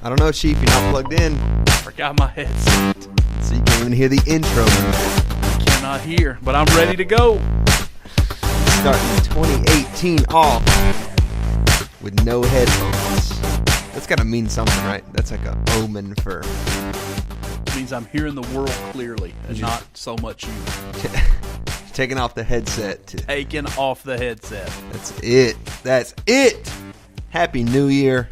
I don't know, Chief. You're not plugged in. Forgot my headset. So you can't even hear the intro. Cannot hear, but I'm ready to go. Starting 2018 off with no headphones. That's got to mean something, right? That's like an omen for... It means I'm hearing the world clearly and not so much you. Taking off the headset. Taking off the headset. That's it. That's it. Happy New Year.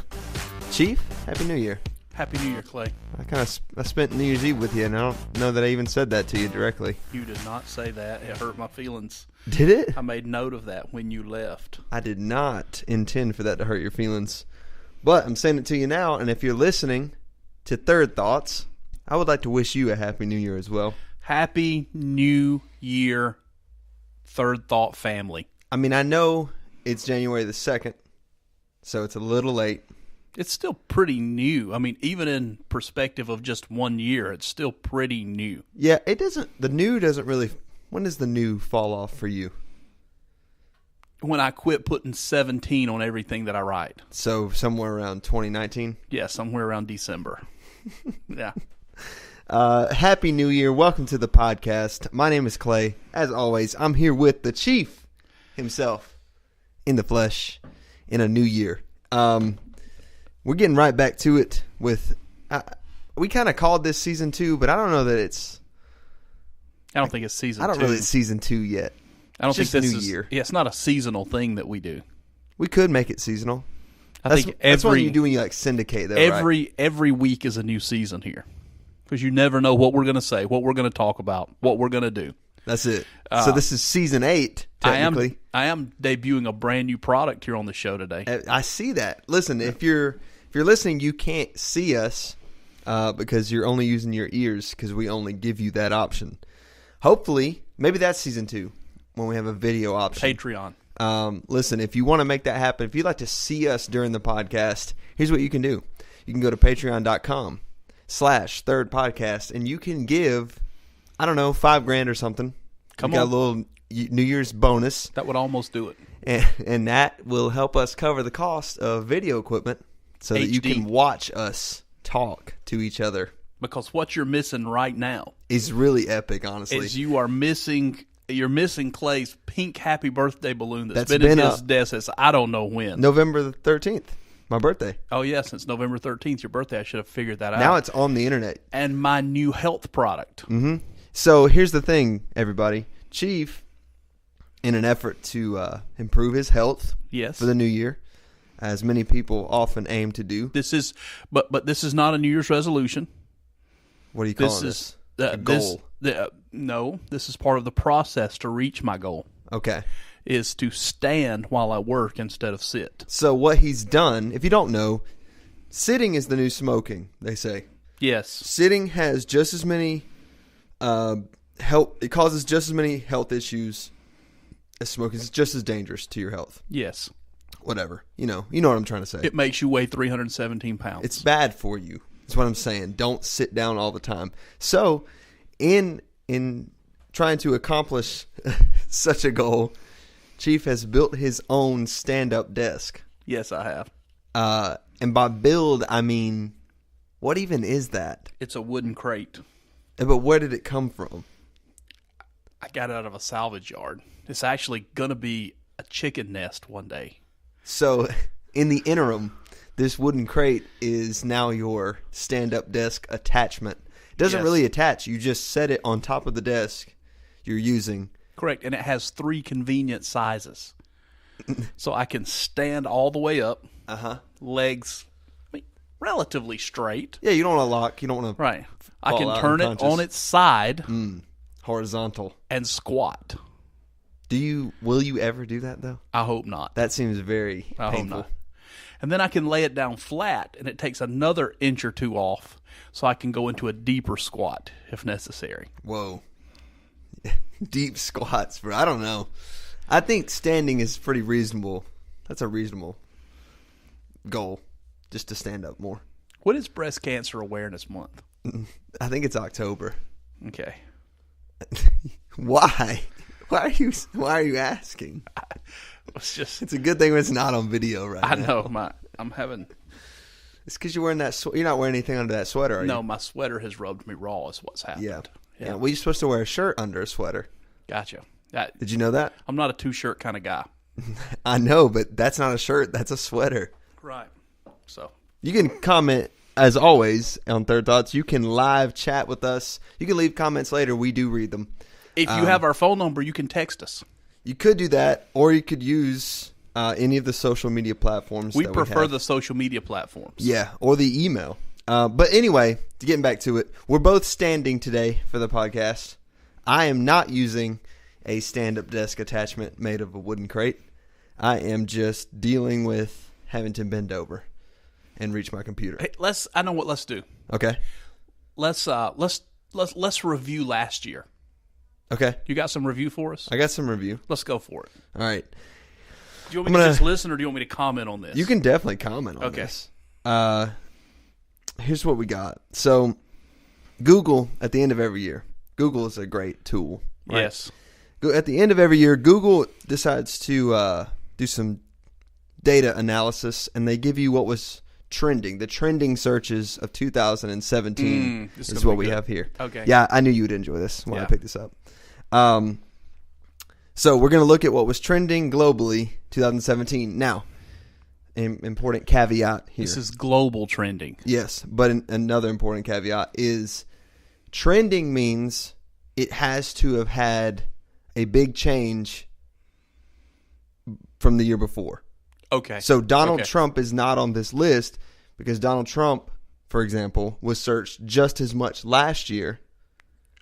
Chief, Happy New Year. Happy New Year, Clay. I spent New Year's Eve with you, and I don't know that I even said that to you directly. You did not say that. It hurt my feelings. Did it? I made note of that when you left. I did not intend for that to hurt your feelings. But I'm saying it to you now, and if you're listening to Third Thoughts, I would like to wish you a Happy New Year as well. Happy New Year, Third Thought family. I mean, I know it's January the 2nd, so it's a little late. It's still pretty new. I mean, even in perspective of just 1 year, it's still pretty new. Yeah, the new doesn't really, when does the new fall off for you? When I quit putting 17 on everything that I write. So somewhere around 2019? Yeah, somewhere around December. Yeah. Happy New Year. Welcome to the podcast. My name is Clay. As always, I'm here with the Chief himself in the flesh in a new year. We're getting right back to it with, we kind of called this season 2, but I don't know that it's... I don't think it's season 2. I don't know that it's season 2 yet. I don't think this new is... year. Yeah, it's not a seasonal thing that we do. We could make it seasonal. That's what you do when you like syndicate, though, right? Every week is a new season here. Because you never know what we're going to say, what we're going to talk about, what we're going to do. That's it. So this is season 8, technically. I am debuting a brand new product here on the show today. I see that. Listen, if you're listening, you can't see us because you're only using your ears because we only give you that option. Hopefully, maybe that's season 2 when we have a video option. Patreon. Listen, if you want to make that happen, if you'd like to see us during the podcast, here's what you can do. You can go to patreon.com/thirdpodcast and you can give, I don't know, $5,000 or something. Come got on. a little New Year's bonus. That would almost do it. And that will help us cover the cost of video equipment so that you can watch us talk to each other. Because what you're missing right now is really epic, honestly. Is you're missing Clay's pink happy birthday balloon that's been in his desk since I don't know when. November the 13th, my birthday. Oh, yeah, since November 13th, your birthday. I should have figured that out. Now it's on the internet. And my new health product. Mm-hmm. So here's the thing, everybody. Chief, in an effort to improve his health for the new year, as many people often aim to do. This is, but this is not a New Year's resolution. What are you calling this? A goal? No, this is part of the process to reach my goal. Okay. Is to stand while I work instead of sit. So what he's done, if you don't know, sitting is the new smoking, they say. Yes. Sitting has just as many it causes just as many health issues as smoking. It's just as dangerous to your health. Yes. Whatever. You know what I'm trying to say. It makes you weigh 317 pounds. It's bad for you. That's what I'm saying. Don't sit down all the time. So, in trying to accomplish such a goal, Chief has built his own stand-up desk. Yes, I have. And by build, I mean, what even is that? It's a wooden crate. But where did it come from? I got it out of a salvage yard. It's actually going to be a chicken nest one day. So, in the interim, this wooden crate is now your stand-up desk attachment. It doesn't really attach. You just set it on top of the desk you're using. Correct, and it has 3 convenient sizes. So I can stand all the way up, legs relatively straight. Yeah, you don't want to lock. You don't want to Right. I can turn it on its side. Horizontal. And squat. Will you ever do that, though? I hope not. That seems very painful. I hope not. And then I can lay it down flat, and it takes another inch or 2 off, so I can go into a deeper squat if necessary. Whoa. Deep squats, bro. I don't know. I think standing is pretty reasonable. That's a reasonable goal, just to stand up more. What is Breast Cancer Awareness Month? I think it's October. Okay. Why? Why are you asking? It's a good thing it's not on video right now. I know. I'm having It's because you're wearing that. You're not wearing anything under that sweater, are you? No, my sweater has rubbed me raw. Is what's happened. Yeah. Well, you're supposed to wear a shirt under a sweater. Gotcha. Did you know that? I'm not a two-shirt kind of guy. I know, but that's not a shirt. That's a sweater. Right. So you can comment, as always, on Third Thoughts. You can live chat with us. You can leave comments later. We do read them. If you have our phone number, you can text us. You could do that, or you could use any of the social media platforms. We prefer the social media platforms. Yeah, or the email. But anyway, getting back to it, we're both standing today for the podcast. I am not using a stand-up desk attachment made of a wooden crate. I am just dealing with having to bend over and reach my computer. Hey, I know what let's do. Okay. Let's review last year. Okay. You got some review for us? I got some review. Let's go for it. All right. Do you want me to just listen, or do you want me to comment on this? You can definitely comment on this. Here's what we got. So, Google, at the end of every year, Google is a great tool. Right? Yes. At the end of every year, Google decides to do some data analysis, and they give you what was trending. The trending searches of 2017 is what we have here. Okay. Yeah, I knew you would enjoy this when I picked this up. So we're going to look at what was trending globally 2017. Now, an important caveat here. This is global trending. Yes, but another important caveat is trending means it has to have had a big change from the year before. Okay. So Donald Trump is not on this list because Donald Trump, for example, was searched just as much last year.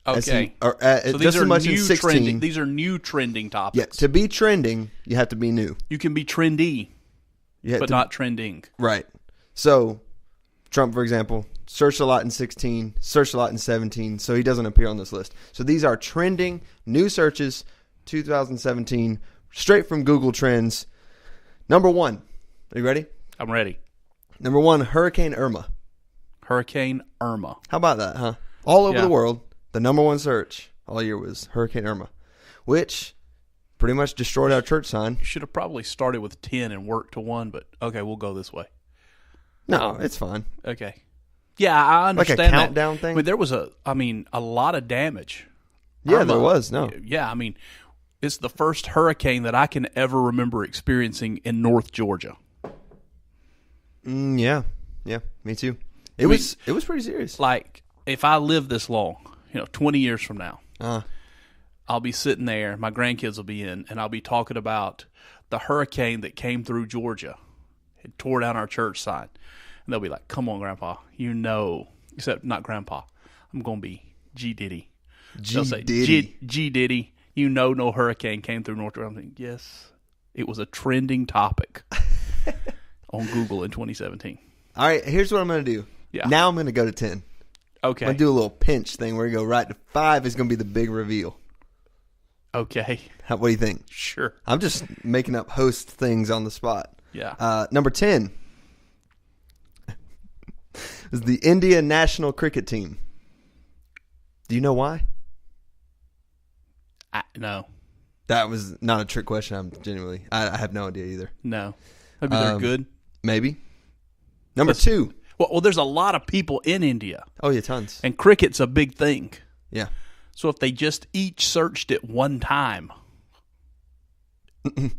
Okay. So these just are as much new in 16. trending. These are new trending topics. Yeah, to be trending, you have to be new. You can be trendy, but not trending. Right. So Trump, for example, searched a lot in 16, searched a lot in 17, so he doesn't appear on this list. So these are trending, new searches, 2017, straight from Google Trends. Number 1. Are you ready? I'm ready. Number 1, Hurricane Irma. Hurricane Irma. How about that, huh? All over the world, the number 1 search all year was Hurricane Irma, which pretty much destroyed our church sign. You should have probably started with 10 and worked to 1, but okay, we'll go this way. No, it's fine. Okay. Yeah, I understand like a countdown thing? I mean, there was a lot of damage. Yeah, there was, no. Yeah, I mean, it's the first hurricane that I can ever remember experiencing in North Georgia. Yeah, me too. It was pretty serious. Like, if I live this long, 20 years from now, I'll be sitting there, my grandkids will be in, and I'll be talking about the hurricane that came through Georgia. It tore down our church sign. And they'll be like, come on, Grandpa, except not Grandpa. I'm going to be G. Diddy. They'll say, G. Diddy, no hurricane came through North Georgia. I'm thinking, yes, it was a trending topic on Google in 2017. All right, here's what I'm going to do. Yeah. Now I'm going to go to 10. Okay. I'm going to do a little pinch thing where you go right to 5 is going to be the big reveal. Okay. What do you think? Sure. I'm just making up host things on the spot. Yeah. Number 10 is the India national cricket team. Do you know why? No. That was not a trick question. I have no idea either. No. Maybe they're good. Maybe. Number 2. Well, there's a lot of people in India. Oh, yeah, tons. And cricket's a big thing. Yeah. So if they just each searched it one time,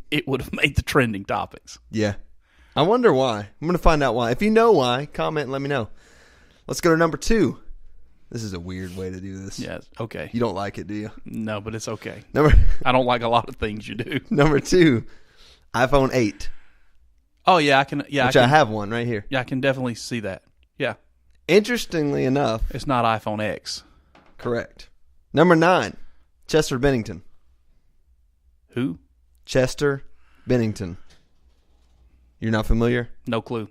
it would have made the trending topics. Yeah. I wonder why. I'm going to find out why. If you know why, comment and let me know. Let's go to number 2. This is a weird way to do this. Yes. Okay. You don't like it, do you? No, but it's okay. I don't like a lot of things you do. Number 2, iPhone 8. Oh, yeah, I can. Yeah, I have one right here. Yeah, I can definitely see that. Yeah. Interestingly enough, it's not iPhone X. Correct. Number 9, Chester Bennington. Who? Chester Bennington. You're not familiar? No clue.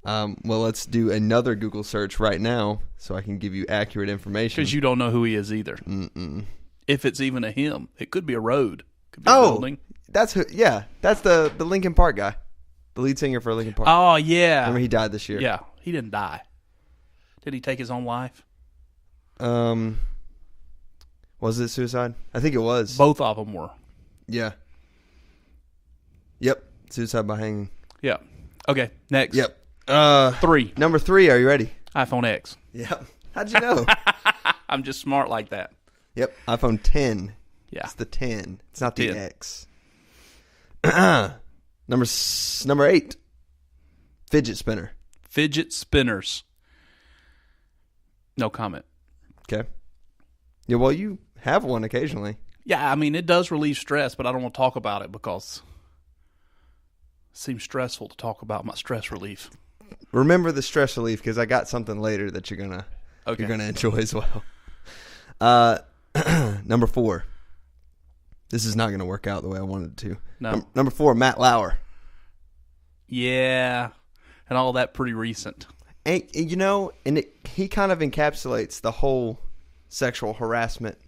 Well, let's do another Google search right now so I can give you accurate information. Because you don't know who he is either. Mm-mm. If it's even a him, it could be a road. Could be a building. That's who. Yeah, that's the Linkin Park guy, the lead singer for Linkin Park. Oh yeah. Remember he died this year. Yeah, he didn't die. Did he take his own life? Was it suicide? I think it was. Both of them were. Yeah. Yep. Suicide by hanging. Yeah. Okay. Next. Yep. 3. Number 3, are you ready? iPhone X. Yep. How'd you know? I'm just smart like that. Yep. iPhone 10. Yeah. It's the 10. It's not the 10. X. Number 8. Fidget spinner. Fidget spinners. No comment. Okay. Yeah, well, you have one occasionally. Yeah, I mean, it does relieve stress, but I don't want to talk about it because it seems stressful to talk about my stress relief. Remember the stress relief because I got something later that you're gonna enjoy as well. Number 4. This is not gonna work out the way I wanted it to. No. Number 4, Matt Lauer. Yeah, and all that pretty recent. And, he kind of encapsulates the whole sexual harassment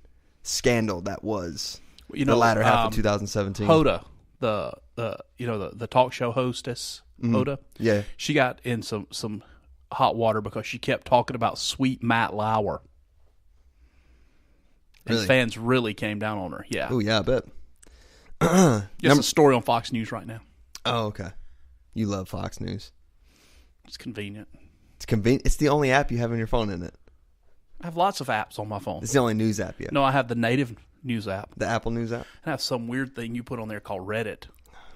scandal that was the latter half of 2017. Hoda, the talk show hostess, Hoda. Yeah. She got in some hot water because she kept talking about sweet Matt Lauer. And Really? fans really came down on her. Yeah. Oh, yeah, I bet. Just a story on Fox News right now. Oh, okay. You love Fox News. It's convenient. It's convenient. It's the only app you have on your phone, isn't it? I have lots of apps on my phone. It's the only news app you have. No, I have the native news app. The Apple News app? I have some weird thing you put on there called Reddit.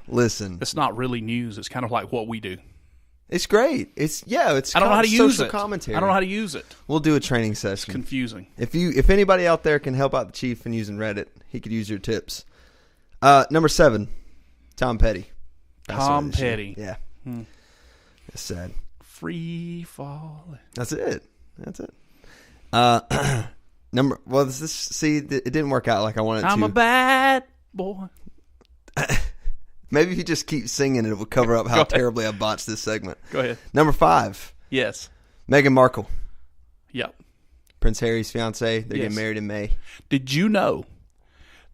Listen. It's not really news. It's kind of like what we do. It's great. It's I don't know how to use it. Commentary. I don't know how to use it. We'll do a training session. Confusing. If anybody out there can help out the Chief in using Reddit, he could use your tips. Number 7, Tom Petty. Tom Petty. Yeah. It's sad. Free falling. That's it. It didn't work out like I wanted it to. I'm a bad boy. Maybe if you just keep singing, it will cover up how terribly I botched this segment. Go ahead. Number 5. Yes. Meghan Markle. Yep. Prince Harry's fiance. They're getting married in May. Did you know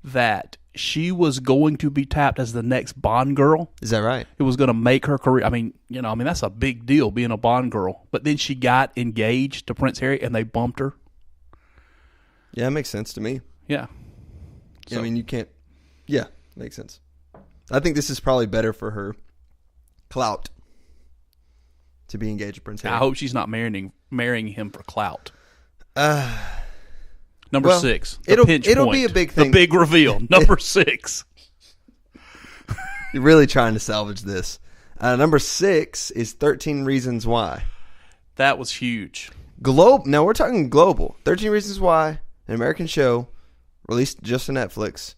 that she was going to be tapped as the next Bond girl? Is that right? It was going to make her career. I mean, that's a big deal being a Bond girl. But then she got engaged to Prince Harry and they bumped her. Yeah, it makes sense to me. Yeah. I mean, you can't. Yeah, makes sense. I think this is probably better for her clout to be engaged to Prince Harry. I hope she's not marrying him for clout. Number 6. It'll point. be a big thing. The big reveal. Number 6. You're really trying to salvage this. Number 6 is 13 Reasons Why. That was huge. No, we're talking global. 13 Reasons Why, an American show released just on Netflix.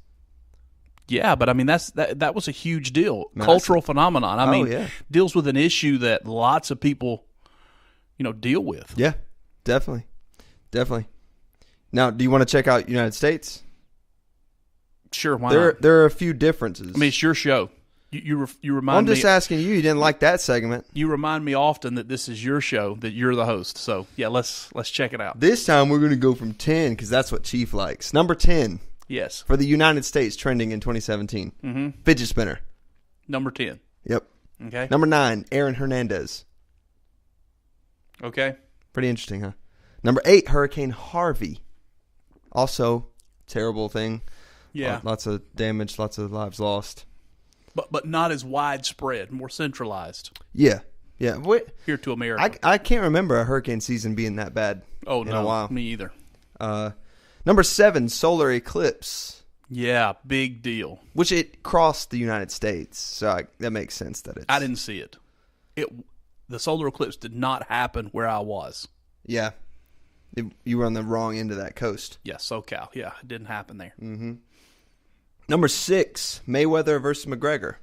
Yeah, but I mean that was a huge deal. Cultural phenomenon. I mean, deals with an issue that lots of people, deal with. Yeah, definitely. Now, do you want to check out United States? Sure, why not? There are a few differences. I mean, it's your show. You remind me. I'm just asking you. You didn't like that segment. You remind me often that this is your show, that you're the host. So yeah, let's check it out. This time we're going to go from 10 because that's what Chief likes. Number 10. Yes. For the United States, trending in 2017. Mm-hmm. Fidget spinner. Number 10. Yep. Okay. Number 9, Aaron Hernandez. Okay. Pretty interesting, huh? Number 8, Hurricane Harvey. Also, terrible thing. Yeah. Lots of damage, lots of lives lost. But not as widespread, more centralized. Yeah. Here to America. I can't remember a hurricane season being that bad in a while. Me either. Number 7, solar eclipse. Yeah, big deal. Which it crossed the United States, so that makes sense that it's... I didn't see it. The solar eclipse did not happen where I was. Yeah. You were on the wrong end of that coast. Yeah, SoCal. Yeah, it didn't happen there. Mm-hmm. Number 6, Mayweather versus McGregor.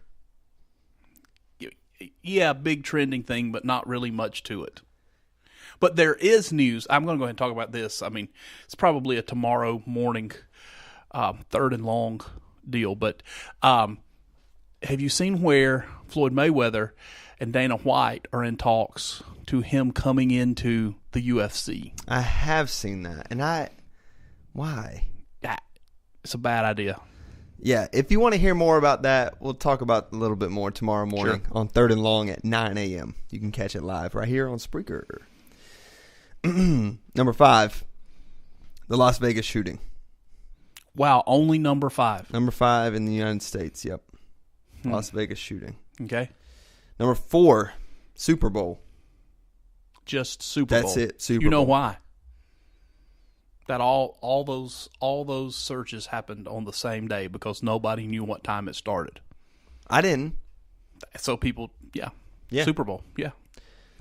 Yeah, big trending thing, but not really much to it. But there is news. I'm going to go ahead and talk about this. I mean, it's probably a tomorrow morning third and long deal. But have you seen where Floyd Mayweather and Dana White are in talks to him coming into the UFC? I have seen that. And why? It's a bad idea. Yeah, if you want to hear more about that, we'll talk about it a little bit more tomorrow morning on Third and Long at 9 a.m. You can catch it live right here on Spreaker. Number 5, the Las Vegas shooting. Wow, only number 5. Number 5 in the United States, yep. Las Vegas shooting. Okay. Number 4, Super Bowl. just Super Bowl. That's it, Super You know Bowl. why? That all those searches happened on the same day because nobody knew what time it started. I didn't. So people, Yeah. Super Bowl, yeah.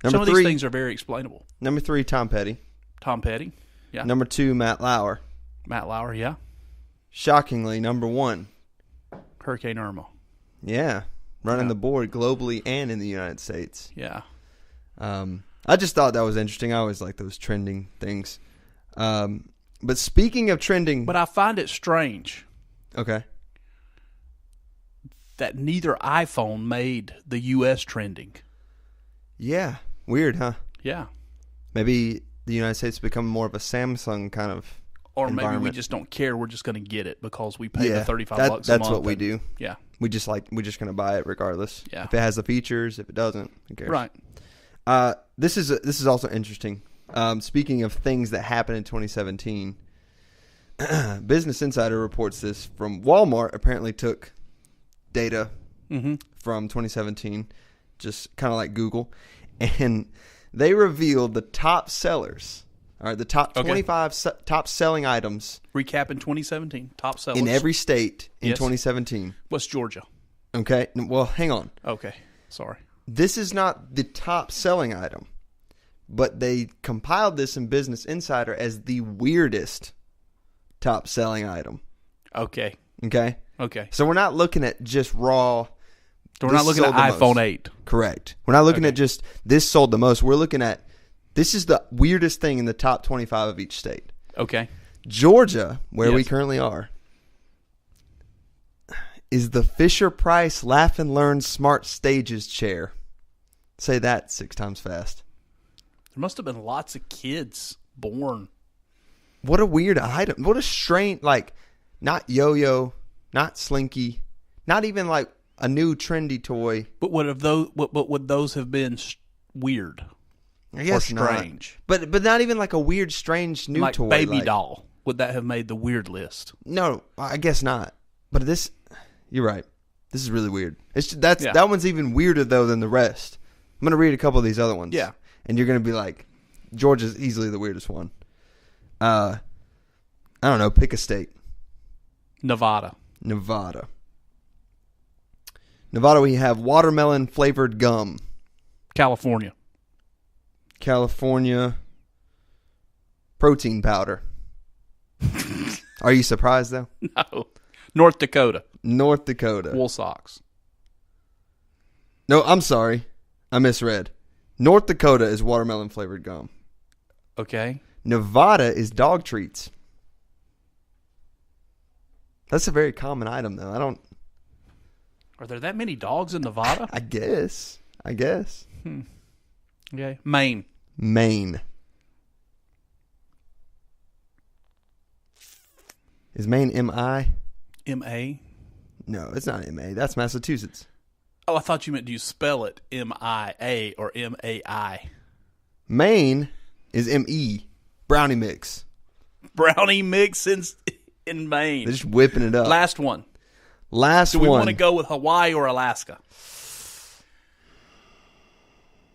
Number Some of 3, these things are very explainable. Number 3, Tom Petty. Tom Petty, yeah. Number 2, Matt Lauer. Matt Lauer, yeah. Shockingly, number 1. Hurricane Irma, Yeah. Running the board globally and in the United States. yeah. I just thought that was interesting. I always like those trending things. But speaking of trending... But I find it strange Okay. that neither iPhone made the U.S. trending. Yeah. Weird, huh? Yeah. Maybe the United States become more of a Samsung kind of Or maybe we environment. just don't care. We're just going to get it because we pay Yeah, the $35 a month. that's what we do. Yeah. We're just going to buy it regardless. Yeah. If it has the features, if it doesn't, who cares? Right. This is also interesting. Speaking of things that happened in 2017, Business Insider reports this from Walmart. Apparently took data from 2017, just kind of like Google, and they revealed the top sellers. All right, the top 25 top selling items. Recap in 2017. Top sellers. In every state in Yes. 2017. What's Georgia? Okay, well, hang on. Okay. Sorry. This is not the top selling item, but they compiled this in Business Insider as the weirdest top selling item. Okay. Okay? Okay. So we're not looking at just raw. So we're not looking at sold the iPhone most. 8. Correct. We're not looking at just this sold the most. We're looking at this is the weirdest thing in the top 25 of each state. Okay. Georgia, where we Yes. currently are, is the Fisher-Price Laugh and Learn Smart Stages chair. Say that 6 times fast. There must have been lots of kids born. What a weird item. What a strange, like, not yo-yo, not slinky, not even like a new trendy toy. But would those have been weird? I guess or strange. Not. But not even like a weird, strange new Like toy. baby doll. Would that have made the weird list? No, I guess not. But this, you're right. This is really weird. That one's even weirder though than the rest. I'm gonna read a couple of these other ones. Yeah, and you're gonna be like, Georgia's easily the weirdest one. I don't know. Pick a state. Nevada. We have watermelon flavored gum. California. Protein powder. Are you surprised though? No. North Dakota. Wool socks. No, I'm sorry. I misread. North Dakota is watermelon flavored gum. Okay. Nevada is dog treats. That's a very common item though. Are there that many dogs in Nevada? I guess. Okay. Maine. Is Maine M-I? M-A? No, it's not M-A. That's Massachusetts. Oh, I thought you meant do you spell it M-I-A or M-A-I? Maine is M-E. Brownie mix. Brownie mix in Maine. They're just whipping it up. Last one. Do we want to go with Hawaii or Alaska?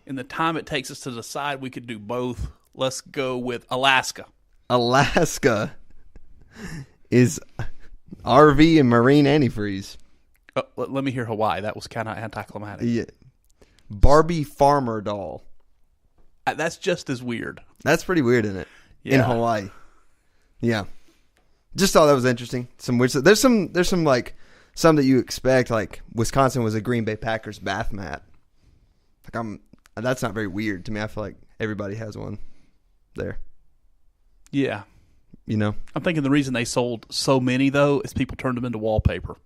In the time it takes us to decide, we could do both. Let's go with Alaska. Alaska is RV and marine antifreeze. Let me hear Hawaii. That was kind of anticlimactic. Yeah. Barbie farmer doll. That's just as weird. That's pretty weird, isn't it? Yeah. In Hawaii. Yeah. Just thought that was interesting. Some weird stuff. There's some like some that you expect. Like Wisconsin was a Green Bay Packers bath mat. Like that's not very weird to me. I feel like everybody has one there. Yeah. You know? I'm thinking the reason they sold so many, though, is people turned them into wallpaper.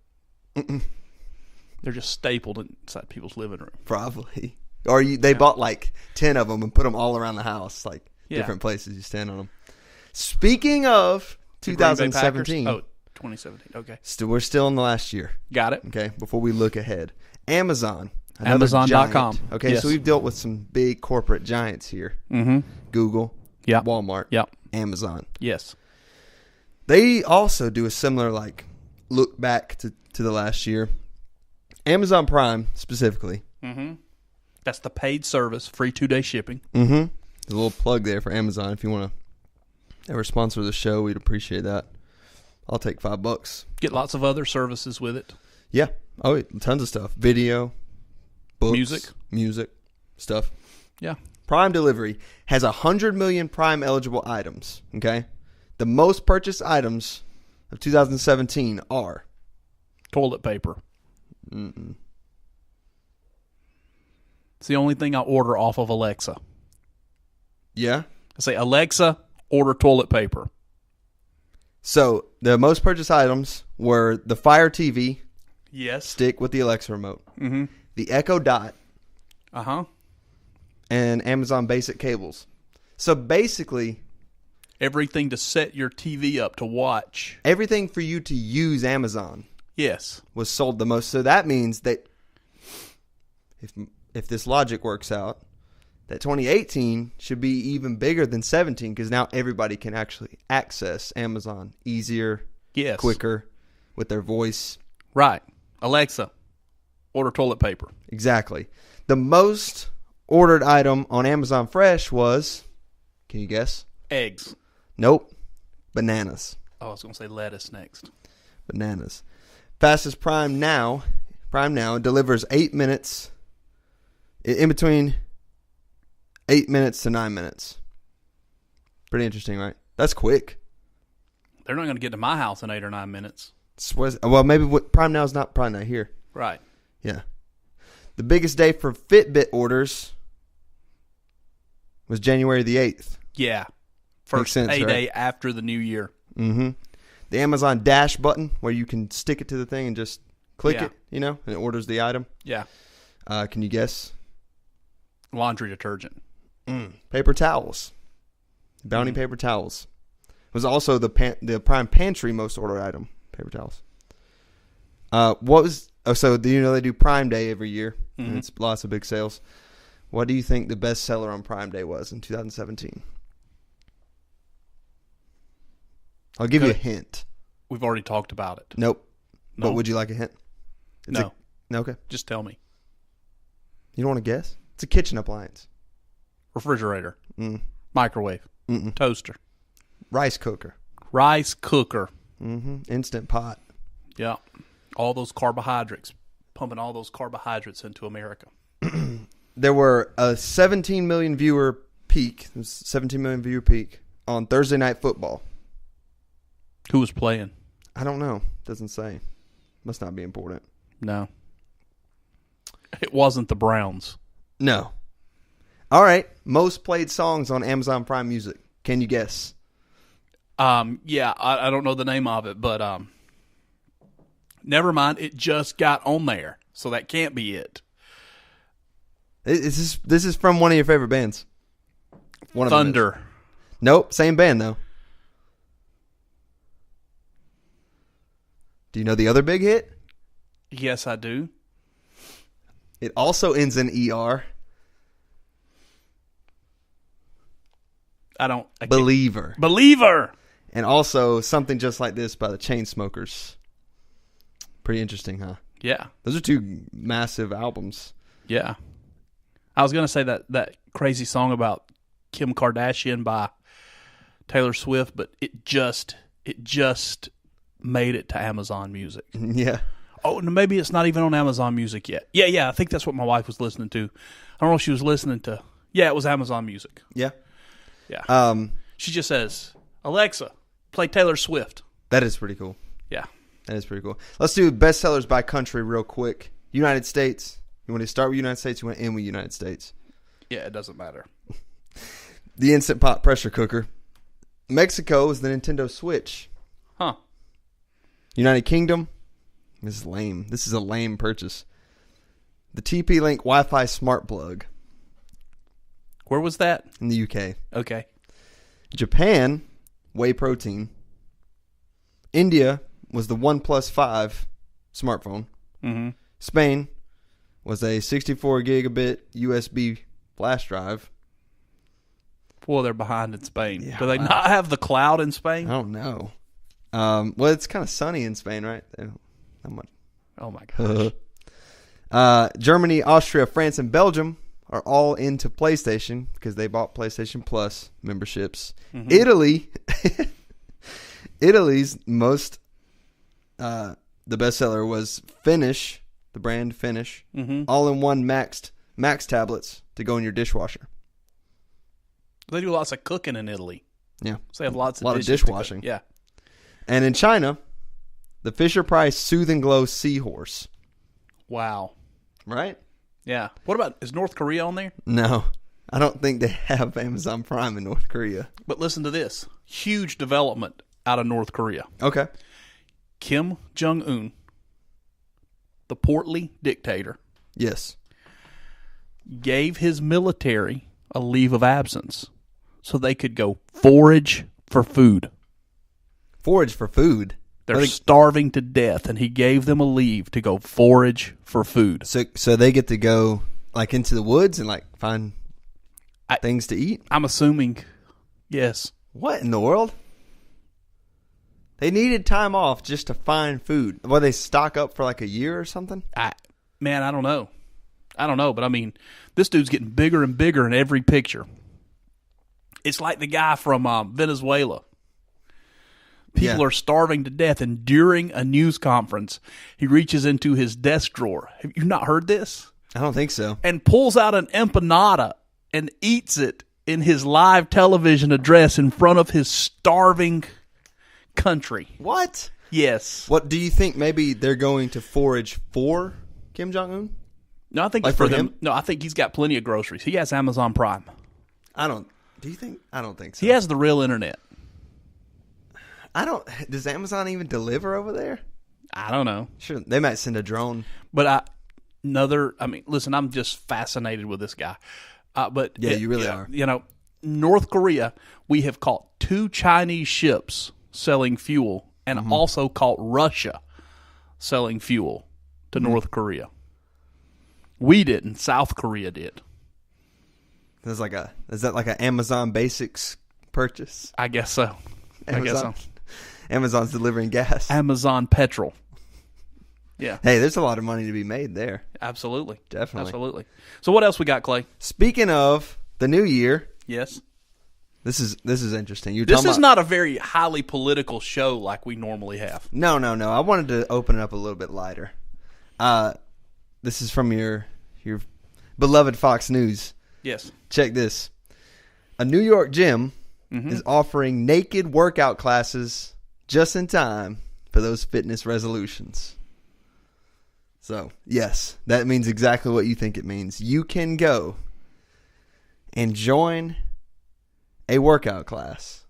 They're just stapled inside people's living room. Probably. Or they bought like 10 of them and put them all around the house, like different places you stand on them. Speaking of 2017. Oh, 2017. Okay. We're still in the last year. Got it. Okay, before we look ahead. Amazon. Amazon.com. Okay, yes. So we've dealt with some big corporate giants here. Mm-hmm. Google. Yep. Walmart. Yep. Amazon. Yes. They also do a similar look back to the last year. Amazon Prime specifically. Mm-hmm. That's the paid service, free 2-day shipping. Mm-hmm. There's a little plug there for Amazon. If you want to ever sponsor the show, we'd appreciate that. I'll take $5. Get lots of other services with it. Yeah. Oh, tons of stuff. Video, books, music, stuff. Yeah. Prime Delivery has 100 million Prime eligible items. Okay. The most purchased items of 2017 are toilet paper. It's the only thing I order off of Alexa. Yeah. I say, Alexa, order toilet paper. So the most purchased items were the Fire TV. Yes. Stick with the Alexa remote. Mm-hmm. The Echo Dot. Uh-huh. And Amazon Basic cables. So basically, everything to set your TV up to watch. Everything for you to use Amazon. Yes. Was sold the most. So that means that if this logic works out, that 2018 should be even bigger than 17 because now everybody can actually access Amazon easier, yes, quicker, with their voice. Right. Alexa, order toilet paper. Exactly. The most ordered item on Amazon Fresh was, can you guess? Eggs. Nope. Bananas. Oh, I was going to say lettuce next. Bananas. Fastest Prime Now delivers 8 minutes, in between 8 minutes to 9 minutes. Pretty interesting, right? That's quick. They're not going to get to my house in 8 or 9 minutes. Well, maybe Prime Now is probably not here. Right. Yeah. The biggest day for Fitbit orders was January the 8th. Yeah. First payday after the new year. Mm-hmm. The Amazon Dash button, where you can stick it to the thing and just click it, and it orders the item. Yeah. Can you guess? Laundry detergent. Paper towels. Bounty paper towels. Was also the Prime Pantry most ordered item. Paper towels. So do you know they do Prime Day every year? Mm-hmm. And it's lots of big sales. What do you think the best seller on Prime Day was in 2017? I'll give you a hint. We've already talked about it. Nope. No. But would you like a hint? No. Okay. Just tell me. You don't want to guess? It's a kitchen appliance. Refrigerator. Microwave. Toaster. Rice cooker. Rice cooker. Instant pot. Yeah. All those carbohydrates. Pumping all those carbohydrates into America. There were a 17 million viewer peak. 17 million viewer peak on Thursday Night Football. Who was playing? I don't know. Doesn't say. Must not be important. No. It wasn't the Browns. No. All right. Most played songs on Amazon Prime Music. Can you guess? Yeah, I don't know the name of it, but never mind. It just got on there, so that can't be it. This is from one of your favorite bands. Thunder. Nope, same band though. Do you know the other big hit? Yes, I do. It also ends in ER. Believer. Believer. And also Something Just Like This by the Chainsmokers. Pretty interesting, huh? Yeah. Those are two massive albums. Yeah. I was going to say that crazy song about Kim Kardashian by Taylor Swift, but it just made it to Amazon Music. Yeah. Oh, and maybe it's not even on Amazon Music yet. Yeah, I think that's what my wife was listening to. I don't know if she was listening to... Yeah, it was Amazon Music. Yeah. Yeah. She just says, Alexa, play Taylor Swift. That is pretty cool. Yeah. That is pretty cool. Let's do bestsellers by country real quick. United States. You want to start with United States? You want to end with United States? Yeah, it doesn't matter. The Instant Pot pressure cooker. Mexico is the Nintendo Switch. Huh. United Kingdom. This is lame. This is a lame purchase. The TP-Link Wi-Fi smart plug. Where was that? In the UK. Okay. Japan, whey protein. India was the OnePlus 5 smartphone. Mm-hmm. Spain was a 64 gigabit USB flash drive. Boy, they're behind in Spain. Yeah, Do they not have the cloud in Spain? I don't know. Well, it's kind of sunny in Spain, right? Not much. Oh, my gosh. Germany, Austria, France, and Belgium are all into PlayStation because they bought PlayStation Plus memberships. Mm-hmm. Italy's most, the bestseller was Finish, the brand Finish, all-in-one Max tablets to go in your dishwasher. They do lots of cooking in Italy. Yeah. So they have lots of a lot of dishes to dishwashing. cook. Yeah. And in China, the Fisher-Price Soothe and Glow Seahorse. Wow. Right? Yeah. What about, is North Korea on there? No. I don't think they have Amazon Prime in North Korea. But listen to this. Huge development out of North Korea. Okay. Kim Jong-un, the portly dictator, Yes. gave his military a leave of absence so they could go forage for food. Forage for food? They're starving to death, and he gave them a leave to go forage for food. So they get to go like into the woods and like find things to eat? I'm assuming, yes. What in the world? They needed time off just to find food. Well, they stock up for like a year or something? I don't know. But I mean, this dude's getting bigger and bigger in every picture. It's like the guy from Venezuela. People are starving to death, and during a news conference, he reaches into his desk drawer. Have you not heard this? I don't think so. And pulls out an empanada and eats it in his live television address in front of his starving country. What? Yes. What do you think? Maybe they're going to forage for Kim Jong-un? No, I think Like it's for for them. him? No, I think he's got plenty of groceries. He has Amazon Prime. Do you think? I don't think so. He has the real internet. Does Amazon even deliver over there? I don't know. Sure. They might send a drone. But listen, I'm just fascinated with this guy. But Yeah, you really are. You know, North Korea, we have caught 2 Chinese ships selling fuel, and also caught Russia selling fuel to North Korea. We didn't. South Korea did. Is that like an Amazon Basics purchase? I guess so. Amazon's delivering gas. Amazon petrol. Yeah. Hey, there's a lot of money to be made there. Absolutely. Definitely. Absolutely. So what else we got, Clay? Speaking of the new year, Yes. this is interesting. This is not a very highly political show like we normally have. No. I wanted to open it up a little bit lighter. This is from your beloved Fox News. Yes. Check this. A New York gym is offering naked workout classes just in time for those fitness resolutions. So, yes, that means exactly what you think it means. You can go and join a workout class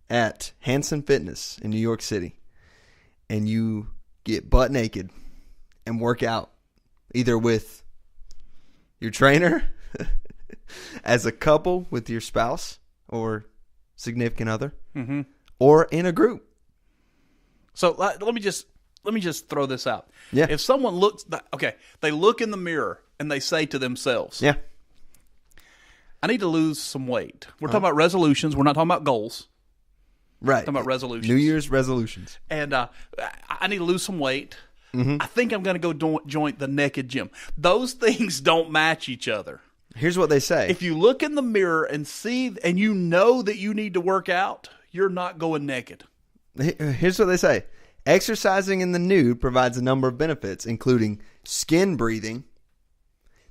at Hanson Fitness in New York City, and you get butt naked and work out either with your trainer, as a couple with your spouse or significant other, or in a group. So let me just throw this out. Yeah. If someone they look in the mirror and they say to themselves, Yeah. I need to lose some weight. We're talking about resolutions. We're not talking about goals. Right. Talking about resolutions. New Year's resolutions. And I need to lose some weight. I think I'm going to go join the naked gym. Those things don't match each other. Here's what they say. If you look in the mirror and see, and you know that you need to work out, you're not going naked. Here's what they say. Exercising in the nude provides a number of benefits, including skin breathing,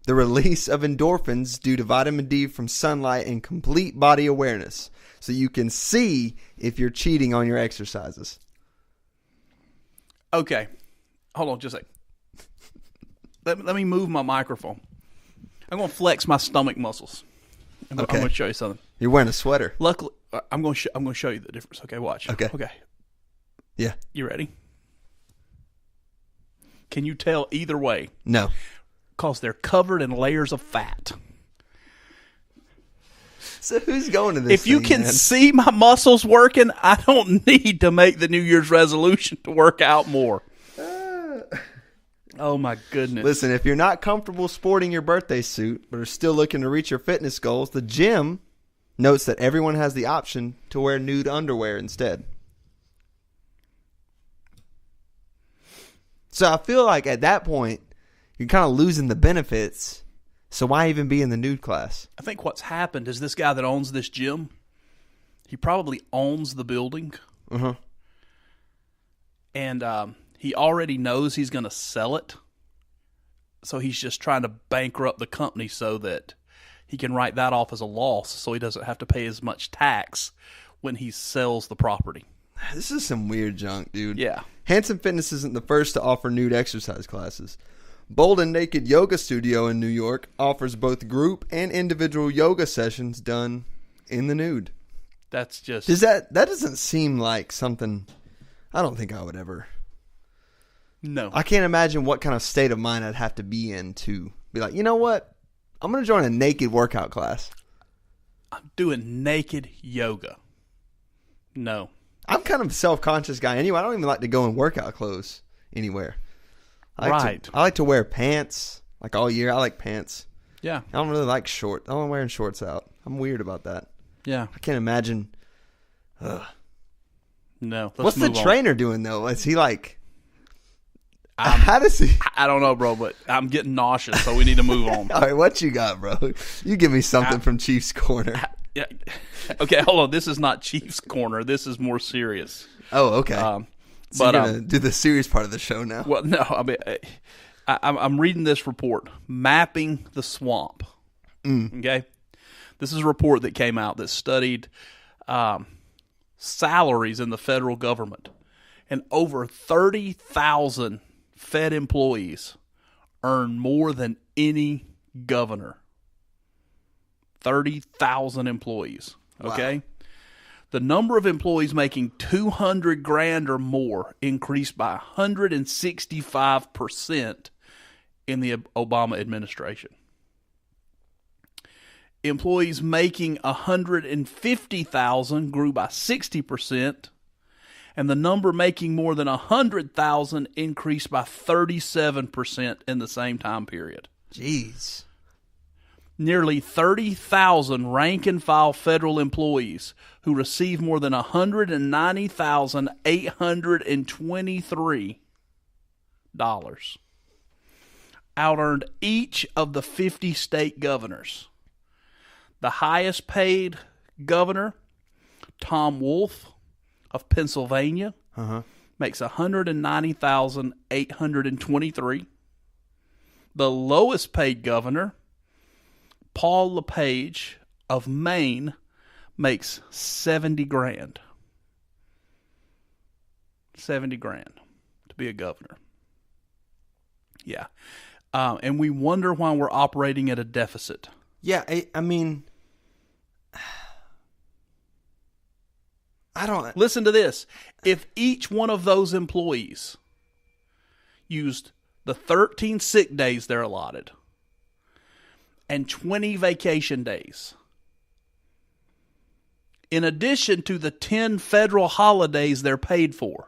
the release of endorphins due to vitamin D from sunlight, and complete body awareness. So you can see if you're cheating on your exercises. Okay. Hold on just a second. Let me move my microphone. I'm going to flex my stomach muscles. I'm going to show you something. You're wearing a sweater. Luckily, I'm going to show you the difference. Okay, watch. Okay. Yeah. You ready? Can you tell either way? No. Because they're covered in layers of fat. So who's going to this If you thing, can man? see my muscles working, I don't need to make the New Year's resolution to work out more. Oh, my goodness. Listen, if you're not comfortable sporting your birthday suit but are still looking to reach your fitness goals, the gym notes that everyone has the option to wear nude underwear instead. So I feel like at that point, you're kind of losing the benefits So why even be in the nude class? I think what's happened is this guy that owns this gym, he probably owns the building. Uh-huh. And he already knows he's going to sell it. So he's just trying to bankrupt the company so that he can write that off as a loss so he doesn't have to pay as much tax when he sells the property. This is some weird junk, dude. Yeah. Hanson Fitness isn't the first to offer nude exercise classes. Bold and Naked Yoga Studio in New York offers both group and individual yoga sessions done in the nude. That's just... That doesn't seem like something I don't think I would ever... No. I can't imagine what kind of state of mind I'd have to be in to be like, you know what? I'm going to join a naked workout class. I'm doing naked yoga. No. I'm kind of a self-conscious guy anyway. I don't even like to go in workout clothes anywhere. I like to wear pants like all year. I like pants. Yeah. I don't really like shorts. I don't like wearing shorts out. I'm weird about that. Yeah. I can't imagine. No. What's the trainer doing though? Is he like? How does he? I don't know, bro, but I'm getting nauseous, so we need to move on. All right, what you got, bro? You give me something from Chiefs Corner. Yeah. Okay, hold on. This is not Chiefs Corner. This is more serious. Oh, okay. So But you're gonna do the serious part of the show now. Well, no. I mean, I'm reading this report, Mapping the Swamp. Okay, this is a report that came out that studied salaries in the federal government, and over 30,000 Fed employees earn more than any governor. 30,000 employees. Okay. Wow. The number of employees making $200,000 or more increased by 165% in the Obama administration. Employees making $150,000 grew by 60%, and the number making more than $100,000 increased by 37% in the same time period. Jeez. Nearly 30,000 rank-and-file federal employees who receive more than $190,823 out-earned each of the 50 state governors. The highest paid governor, Tom Wolf of Pennsylvania, makes $190,823. The lowest paid governor, Paul LePage of Maine, makes $70,000. $70,000 to be a governor. Yeah. And we wonder why we're operating at a deficit. Yeah, I mean, I don't... Listen to this. If each one of those employees used the 13 sick days they're allotted and 20 vacation days, in addition to the 10 federal holidays they're paid for.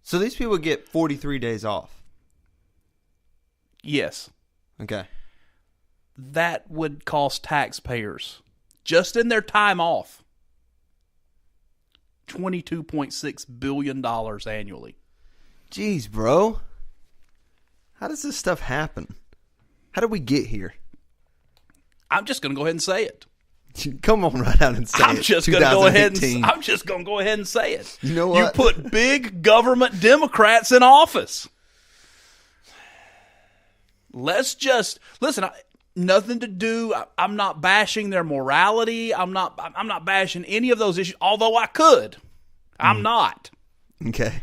So these people get 43 days off? Yes. Okay. That would cost taxpayers, just in their time off, $22.6 billion annually. Jeez, bro. How does this stuff happen? How did we get here? I'm just going to go ahead and say it. Come on right out and say I'm it. just going to go ahead and say it. You know what? You put big government Democrats in office. Let's just listen. Nothing to do. I'm not bashing their morality. I'm not bashing any of those issues. Although I could, I'm not. Okay.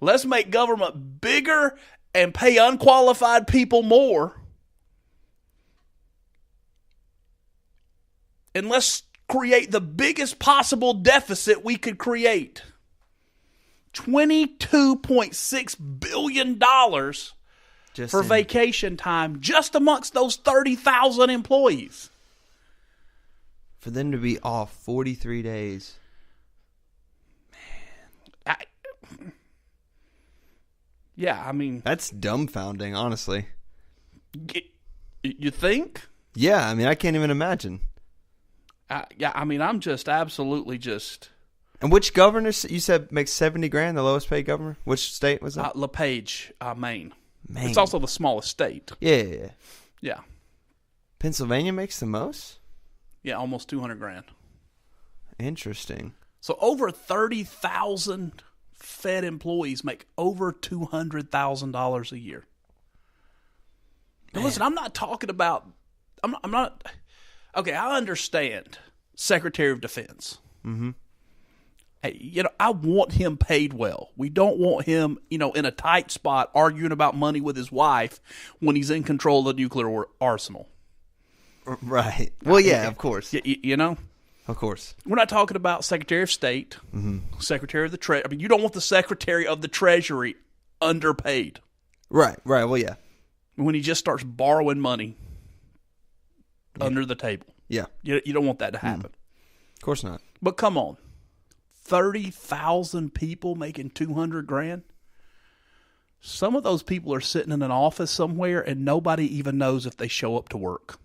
Let's make government bigger and pay unqualified people more. And let's create the biggest possible deficit we could create. $22.6 billion for vacation time just amongst those 30,000 employees. For them to be off 43 days. Yeah, I mean... That's dumbfounding, honestly. You think? Yeah, I mean, I can't even imagine. I'm just absolutely just... And which governor, you said, makes $70,000, the lowest paid governor? Which state was that? LePage, Maine. Maine. It's also the smallest state. Yeah. Yeah. Pennsylvania makes the most? Yeah, almost $200,000. Interesting. So over 30,000 Fed employees make over $200,000 a year. Now, listen, I'm not talking about. I'm not. Okay, I understand Secretary of Defense. Mm-hmm. Hey, I want him paid well. We don't want him, in a tight spot arguing about money with his wife when he's in control of the nuclear arsenal. Right. Well, yeah, of course. Of course. We're not talking about Secretary of State, Secretary of the Treasury. I mean, you don't want the Secretary of the Treasury underpaid. Right. Well, yeah. When he just starts borrowing money under the table. Yeah. You don't want that to happen. Of course not. But come on. 30,000 people making $200,000. Some of those people are sitting in an office somewhere and nobody even knows if they show up to work.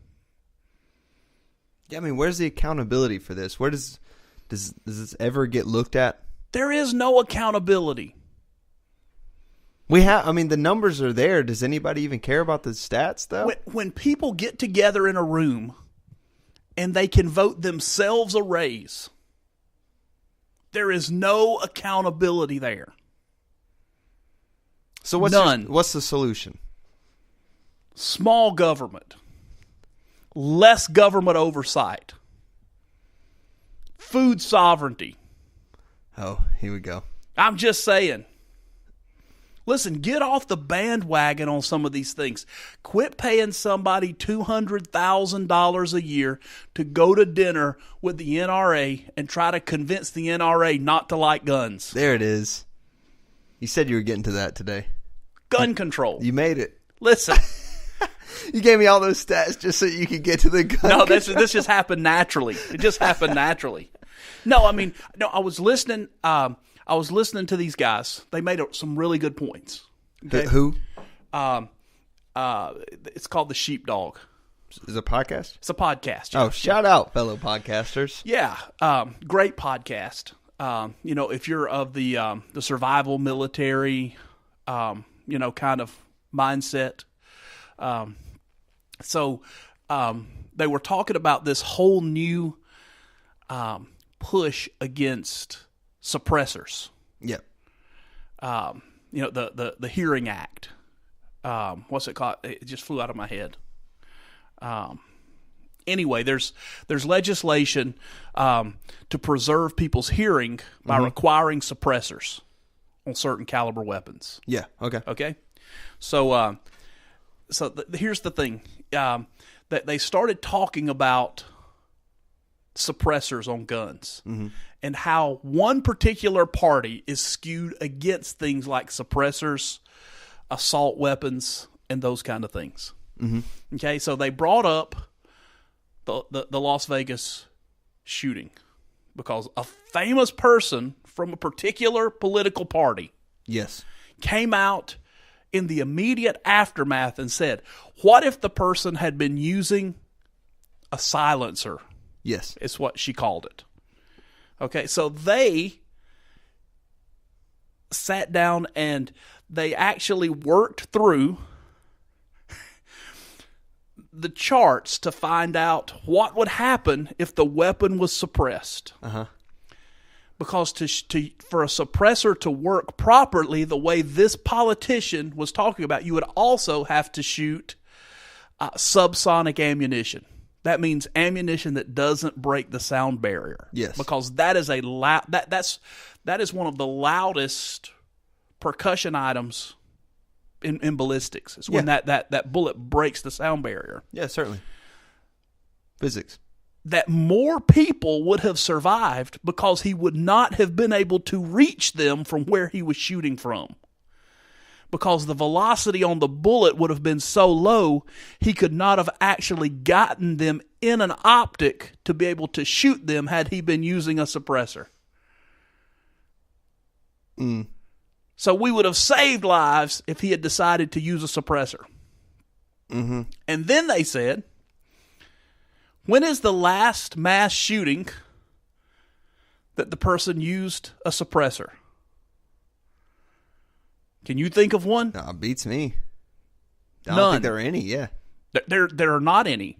Yeah, I mean, where's the accountability for this? Where does this ever get looked at? There is no accountability. The numbers are there. Does anybody even care about the stats, though? When people get together in a room and they can vote themselves a raise, there is no accountability there. So what's the solution? Small government. Less government oversight. Food sovereignty. Oh, here we go. I'm just saying. Listen, get off the bandwagon on some of these things. Quit paying somebody $200,000 a year to go to dinner with the NRA and try to convince the NRA not to like guns. There it is. You said you were getting to that today. Gun control. You made it. Listen. You gave me all those stats just so you could get to the gun. No, this just happened naturally. It just happened naturally. No, I was listening. I was listening to these guys. They made some really good points. Okay? Who? It's called The Sheepdog. Is it a podcast? It's a podcast. Yeah. Oh, shout out, fellow podcasters. Yeah, great podcast. If you're of the survival military, kind of mindset. So they were talking about this whole new push against suppressors. Yep. The Hearing Act. What's it called? It just flew out of my head. Anyway, there's legislation to preserve people's hearing by requiring suppressors on certain caliber weapons. Yeah. Okay. Okay. So here's the thing. That they started talking about suppressors on guns and how one particular party is skewed against things like suppressors, assault weapons, and those kind of things. Okay, so they brought up the Las Vegas shooting because a famous person from a particular political party came out in the immediate aftermath and said, what if the person had been using a silencer? Yes. Is what she called it. Okay, so they sat down and they actually worked through the charts to find out what would happen if the weapon was suppressed. Because for a suppressor to work properly the way this politician was talking about, you would also have to shoot subsonic ammunition. That means ammunition that doesn't break the sound barrier. Yes. Because that is that is one of the loudest percussion items in ballistics. It's when that bullet breaks the sound barrier. Yeah, certainly. Physics. That more people would have survived because he would not have been able to reach them from where he was shooting from. Because the velocity on the bullet would have been so low, he could not have actually gotten them in an optic to be able to shoot them had he been using a suppressor. So we would have saved lives if he had decided to use a suppressor. And then they said, when is the last mass shooting that the person used a suppressor? Can you think of one? No, it beats me. I None. don't think there are any, yeah. There are not any.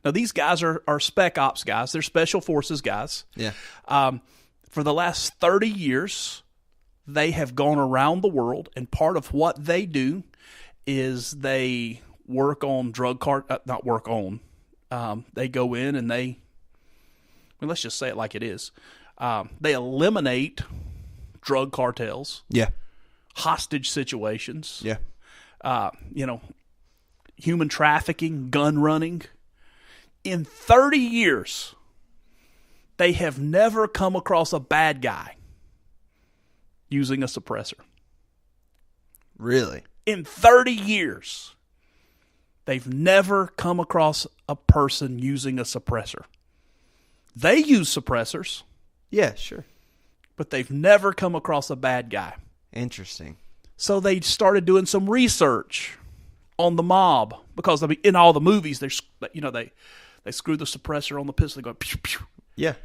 Now, these guys are spec ops guys. They're special forces guys. Yeah. For the last 30 years, they have gone around the world, and part of what they do is they work on not work on. They go in and let's just say it like it is. They eliminate drug cartels. Yeah. Hostage situations. Yeah. Human trafficking, gun running. In 30 years, they have never come across a bad guy using a suppressor. Really? In 30 years, they've never come across a person using a suppressor. They use suppressors. Yeah, sure. But they've never come across a bad guy. Interesting. So they started doing some research on the mob because in all the movies they screw the suppressor on the pistol. They go pew pew. Yeah.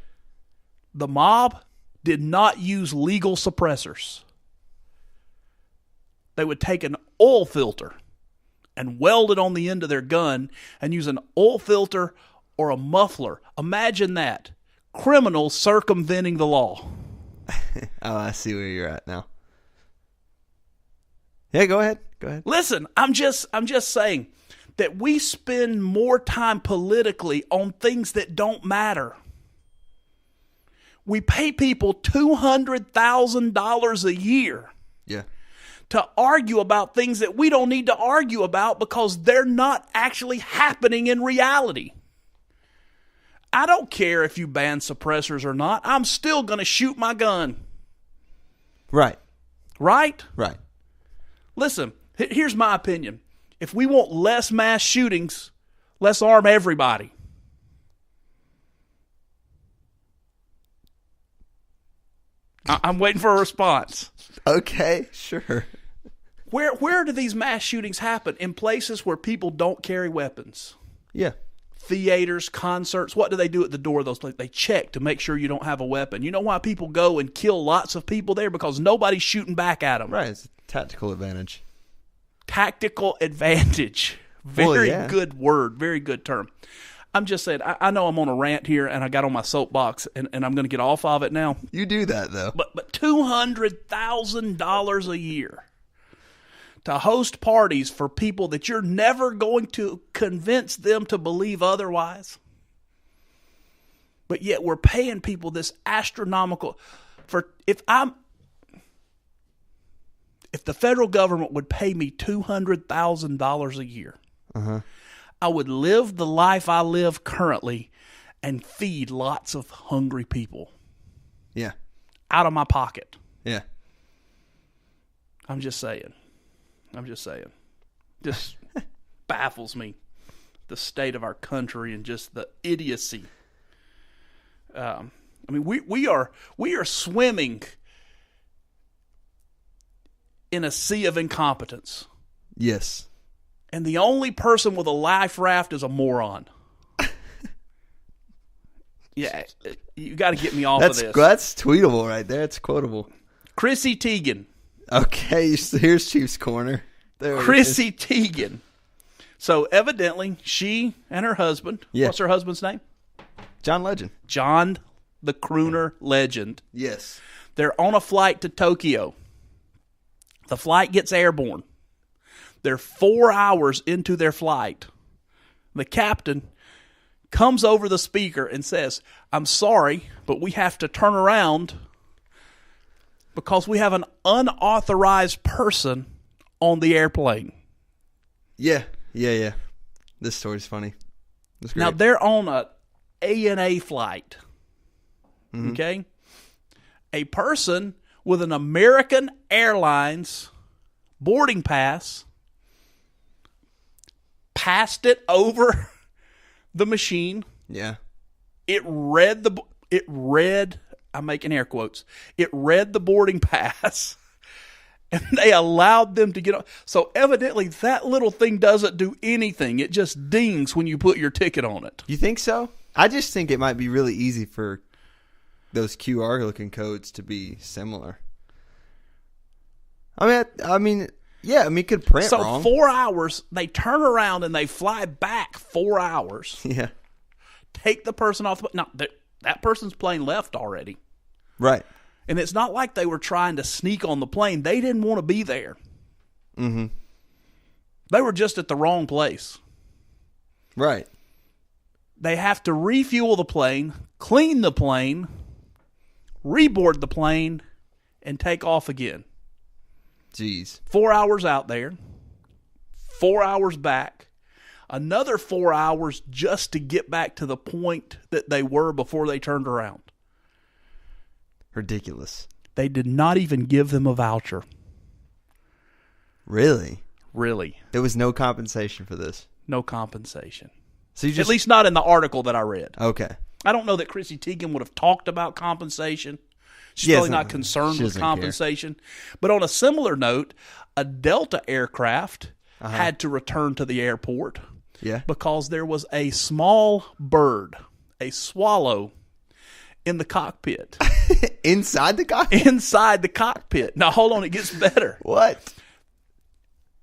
The mob did not use legal suppressors. They would take an oil filter and weld it on the end of their gun and use an oil filter or a muffler. Imagine that. Criminals circumventing the law. Oh, I see where you're at now. Yeah, go ahead. Listen, I'm just saying that we spend more time politically on things that don't matter. We pay people $200,000 a year Yeah. to argue about things that we don't need to argue about because they're not actually happening in reality. I don't care if you ban suppressors or not. I'm still going to shoot my gun. Right. Right? Right. Listen, here's my opinion. If we want less mass shootings, let's arm everybody. I'm waiting for a response. Okay, sure. Where do these mass shootings happen? In places where people don't carry weapons. Yeah. Theaters, concerts. What do they do at the door of those places? They check to make sure you don't have a weapon. You know why people go and kill lots of people there? Because nobody's shooting back at them. Right, it's a tactical advantage. Tactical advantage. Very good word. Very good term. I'm just saying, I know I'm on a rant here and I got on my soapbox and I'm going to get off of it now. You do that, though. But $200,000 a year to host parties for people that you're never going to convince them to believe otherwise. But yet we're paying people this astronomical if the federal government would pay me $200,000 a year, I would live the life I live currently and feed lots of hungry people. Yeah. Out of my pocket. Yeah. I'm just saying. Just baffles me, the state of our country and just the idiocy. We are swimming in a sea of incompetence. Yes. And the only person with a life raft is a moron. Yeah, you got to get me off of this. That's tweetable right there. It's quotable. Chrissy Teigen. Okay, so here's Chief's Corner. Chrissy Teigen. So evidently, she and her husband. Yeah. What's her husband's name? John Legend. John the Crooner Legend. Yes. They're on a flight to Tokyo. The flight gets airborne. They're 4 hours into their flight. The captain comes over the speaker and says, "I'm sorry, but we have to turn around because we have an unauthorized person on the airplane." Yeah. This story's funny. Now, they're on a ANA flight. Mm-hmm. Okay? A person with an American Airlines boarding pass passed it over the machine. Yeah. It read, I'm making air quotes, it read the boarding pass, and they allowed them to get on. So evidently that little thing doesn't do anything. It just dings when you put your ticket on it. You think so? I just think it might be really easy for those QR looking codes to be similar. I mean, Yeah, I mean, it could print So wrong. 4 hours, they turn around and they fly back 4 hours. Yeah. Take the person off. Now, that person's plane left already. Right. And it's not like they were trying to sneak on the plane. They didn't want to be there. Mm-hmm. They were just at the wrong place. Right. They have to refuel the plane, clean the plane, reboard the plane, and take off again. Jeez. 4 hours out there, 4 hours back, another 4 hours just to get back to the point that they were before they turned around. Ridiculous. They did not even give them a voucher. Really? Really. There was no compensation for this. No compensation. So you just At least not in the article that I read. Okay. I don't know that Chrissy Teigen would have talked about compensation. She's She probably doesn't- not concerned she with doesn't compensation. But on a similar note, a Delta aircraft had to return to the airport Yeah. because there was a small bird, a swallow, in the cockpit. Inside the cockpit? Inside the cockpit. Now, hold on, it gets better. What?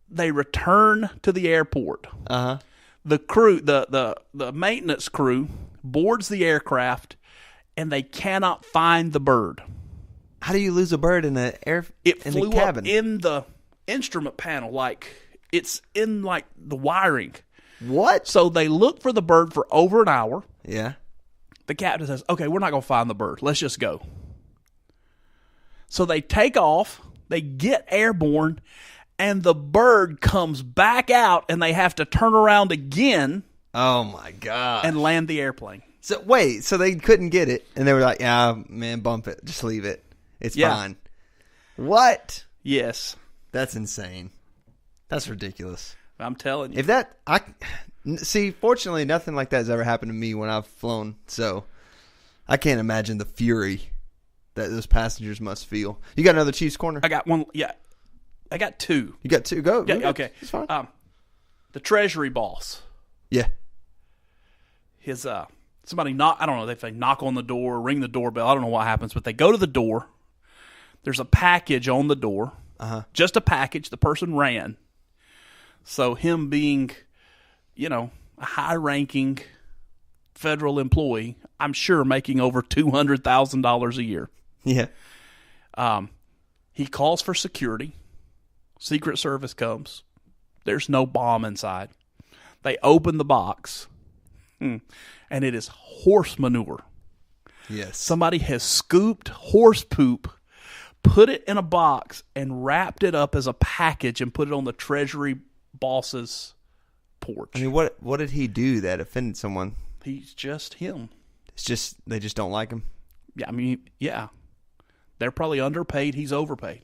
They return to the airport. Uh-huh. The crew, the maintenance crew, boards the aircraft, and they cannot find the bird. How do you lose a bird in the air? It in flew the cabin? up in the instrument panel, like it's in like the wiring. What? So they look for the bird for over an hour. Yeah. The captain says, "Okay, we're not going to find the bird. Let's just go." So they take off. They get airborne. And the bird comes back out, and they have to turn around again Oh my god. and land the airplane. So wait, so they couldn't get it, and they were like, "Yeah, man, bump it, just leave it. It's Yeah. fine." What? Yes, That's insane. That's ridiculous. I'm telling you. If see, fortunately, nothing like that has ever happened to me when I've flown, so I can't imagine the fury that those passengers must feel. You got another Chiefs corner? I got one. Yeah, I got two. You got two? Go. Yeah, Go. okay. It's fine. The Treasury boss. Yeah. His somebody knock. I don't know if they knock on the door, ring the doorbell. I don't know what happens, but they go to the door. There's a package on the door. Just a package. The person ran. So him being, a high-ranking federal employee, I'm sure making over $200,000 a year. Yeah. He calls for security. Secret Service comes. There's no bomb inside. They open the box, and it is horse manure. Yes. Somebody has scooped horse poop, put it in a box, and wrapped it up as a package and put it on the Treasury boss's porch. I mean, what did he do that offended someone? He's just him. It's just they just don't like him. Yeah, I mean, yeah. They're probably underpaid. He's overpaid.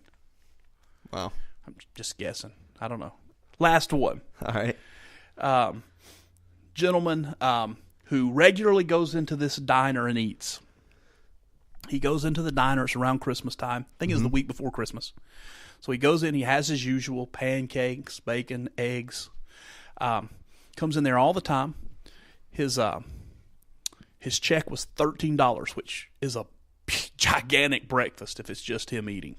Wow. I'm just guessing. I don't know. Last one. All right. Gentleman who regularly goes into this diner and eats. He goes into the diner. It's around Christmas time. I think it's the week before Christmas. So he goes in. He has his usual pancakes, bacon, eggs. Comes in there all the time. His check was $13, which is a gigantic breakfast if it's just him eating.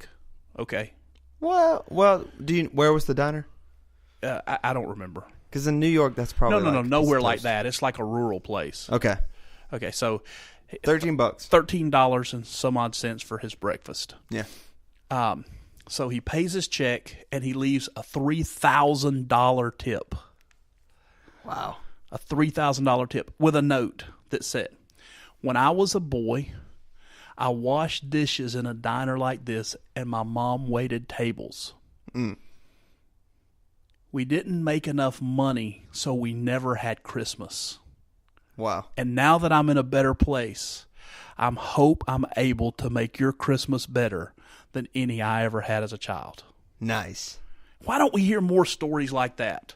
Okay. Well, where was the diner? I don't remember. Because in New York, that's probably No, like nowhere East like Coast. that. It's like a rural place. Okay. Okay, so $13. $13 and some odd cents for his breakfast. Yeah. So he pays his check and he leaves a $3,000 tip. Wow. A $3,000 tip with a note that said, "When I was a boy, I washed dishes in a diner like this and my mom waited tables. We didn't make enough money, so we never had Christmas. Wow. And now that I'm in a better place, I hope I'm able to make your Christmas better than any I ever had as a child." Nice. Why don't we hear more stories like that?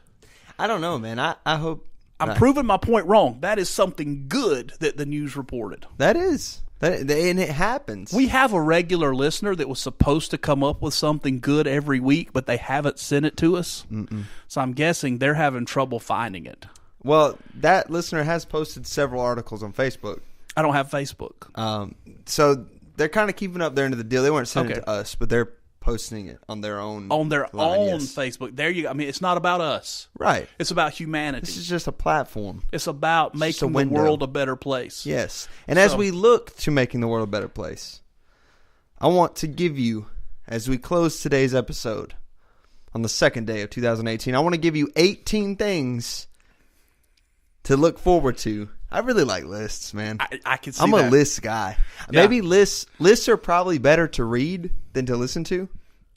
I don't know, man. I hope I'm proving my point wrong. That is something good that the news reported. that is. And it happens. We have a regular listener that was supposed to come up with something good every week, but they haven't sent it to us. So I'm guessing they're having trouble finding it. Well, that listener has posted several articles on Facebook. I don't have Facebook. So they're kind of keeping up their end of the deal. They weren't sending it Okay. to us, but they're posting it on their own Facebook. There you go. I mean, it's not about us. Right. It's about humanity. This is just a platform. It's about making the world a better place. Yes. And as we look to making the world a better place, I want to give you, as we close today's episode on the second day of 2018, I want to give you 18 things to look forward to. I really like lists, man. I can see I'm that. a list guy. Yeah. Maybe lists are probably better to read than to listen to.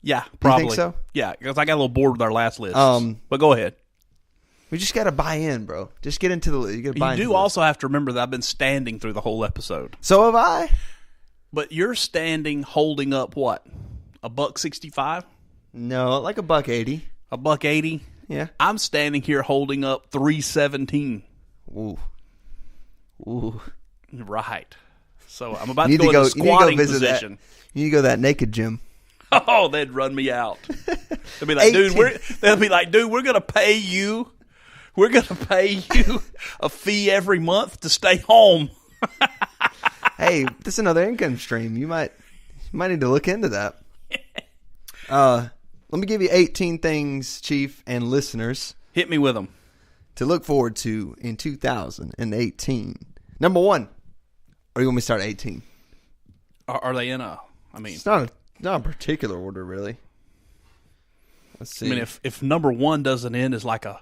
Yeah, probably. You think so? Yeah, because I got a little bored with our last list. But go ahead. We just got to buy in, bro. Just get into the list. You do also have to remember that I've been standing through the whole episode. So have I. But you're standing holding up what? $1.65? No, like $1.80. $1.80? Yeah. I'm standing here holding up $3.17. Ooh. Ooh. Right. So I'm about to go into squatting position. You need to go to that naked gym. Oh, they'd run me out. They'd be like, dude, we're gonna pay you. We're gonna pay you a fee every month to stay home. Hey, this is another income stream. You might need to look into that. Let me give you 18 things, Chief and listeners. Hit me with them. To look forward to in 2018. Number 1. Or you want me to start 18? Are they in a? I mean, it's not a particular order, really. Let's see. I mean, if number 1 doesn't end as like a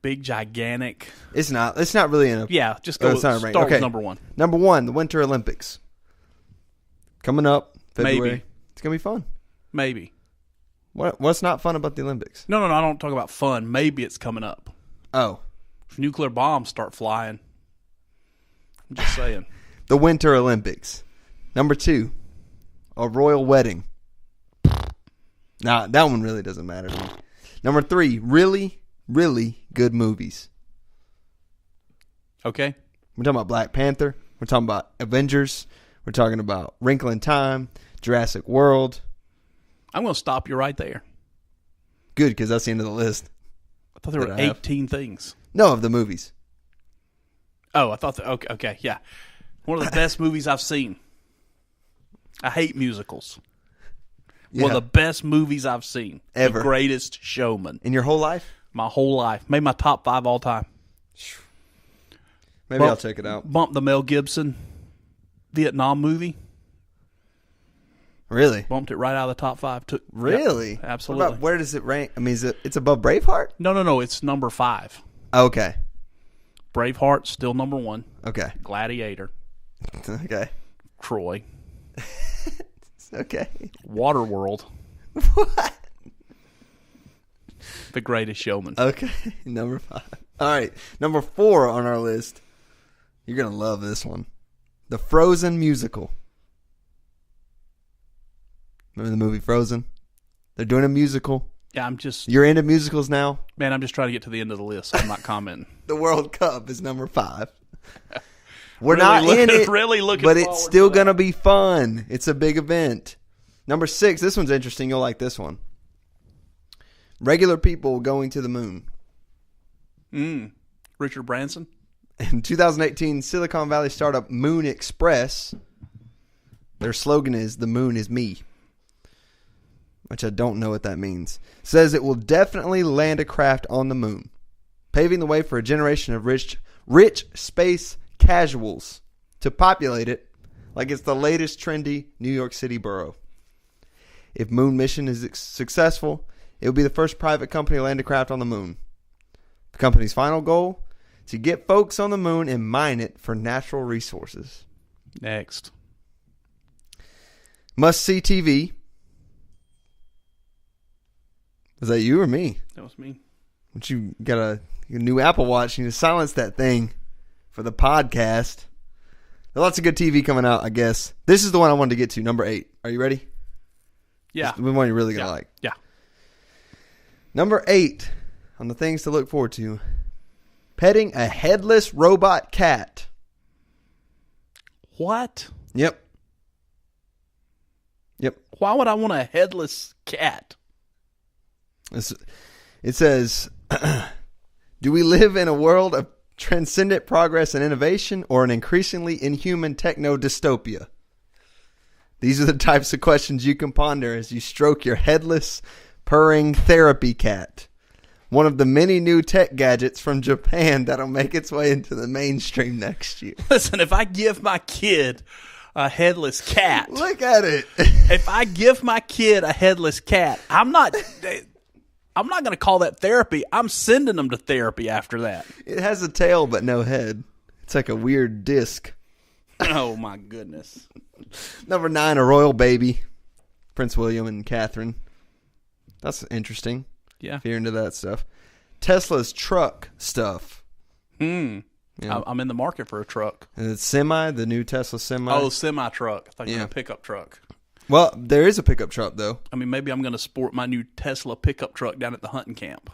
big gigantic, it's not really in a. Yeah, just go. Start with number 1. Number 1, the Winter Olympics coming up February. Maybe it's gonna be fun. Maybe. What's not fun about the Olympics? No. I don't talk about fun. Maybe it's coming up. Oh. If nuclear bombs start flying. I'm just saying. The Winter Olympics. Number 2, a royal wedding. Nah, that one really doesn't matter to me. Number 3, really, really good movies. Okay. We're talking about Black Panther. We're talking about Avengers. We're talking about Wrinkle in Time, Jurassic World. I'm going to stop you right there. Good, because that's the end of the list. I thought there were 18 things. No, of the movies. Oh, I thought that. Okay, yeah. One of the best movies I've seen. I hate musicals. Yeah. One of the best movies I've seen. Ever. The Greatest Showman. In your whole life? My whole life. Made my top 5 all time. Maybe I'll check it out. Bumped the Mel Gibson Vietnam movie. Really? Bumped it right out of the top 5. Really? Yep, absolutely. Where does it rank? I mean, it's above Braveheart? No. It's number 5. Okay. Braveheart, still number 1. Okay. Gladiator. Okay. Troy. Okay. Waterworld. What? The Greatest Showman. Okay. Number 5. All right. Number 4 on our list. You're going to love this one. The Frozen musical. Remember the movie Frozen? They're doing a musical. Yeah, You're into musicals now? Man, I'm just trying to get to the end of the list. So I'm not commenting. The World Cup is number 5. We're not in it, really looking but it's still going to be fun. It's a big event. Number 6, this one's interesting. You'll like this one. Regular people going to the moon. Richard Branson? In 2018, Silicon Valley startup Moon Express, their slogan is, "The moon is me," which I don't know what that means, says it will definitely land a craft on the moon, paving the way for a generation of rich space casuals to populate it like it's the latest trendy New York City borough. If moon mission is successful, it will be the first private company to land a craft on the moon. The company's final goal: to get folks on the moon and mine it for natural resources. Next. Must-see TV. Was that you or me? That was me. But you got a new Apple Watch. You need to silence that thing for the podcast. There's lots of good TV coming out, I guess. This is the one I wanted to get to, number 8. Are you ready? Yeah. This is the one you're really going to like. Yeah. Number 8 on the things to look forward to. Petting a headless robot cat. What? Yep. Why would I want a headless cat? It says, do we live in a world of transcendent progress and innovation or an increasingly inhuman techno-dystopia? These are the types of questions you can ponder as you stroke your headless, purring therapy cat. One of the many new tech gadgets from Japan that'll make its way into the mainstream next year. Listen, if I give my kid a headless cat. Look at it. If I give my kid a headless cat, I'm not going to call that therapy. I'm sending them to therapy after that. It has a tail but no head. It's like a weird disc. Oh, my goodness. Number 9, a royal baby. Prince William and Catherine. That's interesting. Yeah. If you're into that stuff. Tesla's truck stuff. Yeah. I'm in the market for a truck. And it's the new Tesla semi. Oh, semi-truck. I thought you were a pickup truck. Well, there is a pickup truck, though. I mean, maybe I'm going to sport my new Tesla pickup truck down at the hunting camp.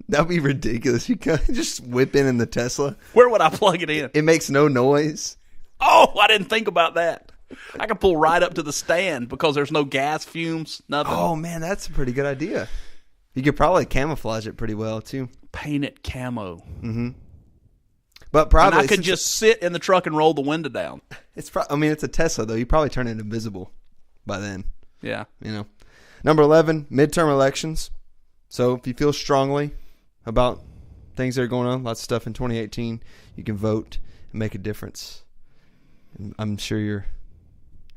That would be ridiculous. You can just whip in the Tesla. Where would I plug it in? It makes no noise. Oh, I didn't think about that. I can pull right up to the stand because there's no gas fumes, nothing. Oh, man, that's a pretty good idea. You could probably camouflage it pretty well, too. Paint it camo. Mm-hmm. But probably... And I could just sit in the truck and roll the window down. It's a Tesla, though. You probably turn it invisible by then. Yeah. Number 11, midterm elections. So if you feel strongly about things that are going on, lots of stuff in 2018, you can vote and make a difference. And I'm sure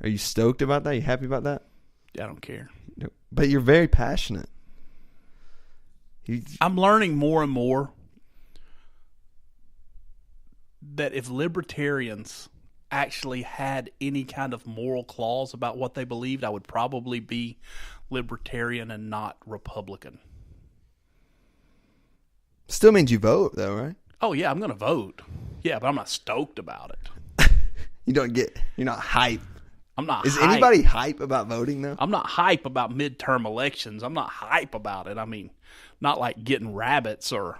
are you stoked about that? Are you happy about that? I don't care. But you're very passionate. I'm learning more and more that if libertarians actually had any kind of moral clause about what they believed, I would probably be libertarian and not Republican. Still means you vote, though, right? Oh, yeah, I'm going to vote. Yeah, but I'm not stoked about it. You're not hype. I'm not Is hype. anybody hype about voting, though? I'm not hype about midterm elections. I'm not hype about it. I mean, not like getting rabbits or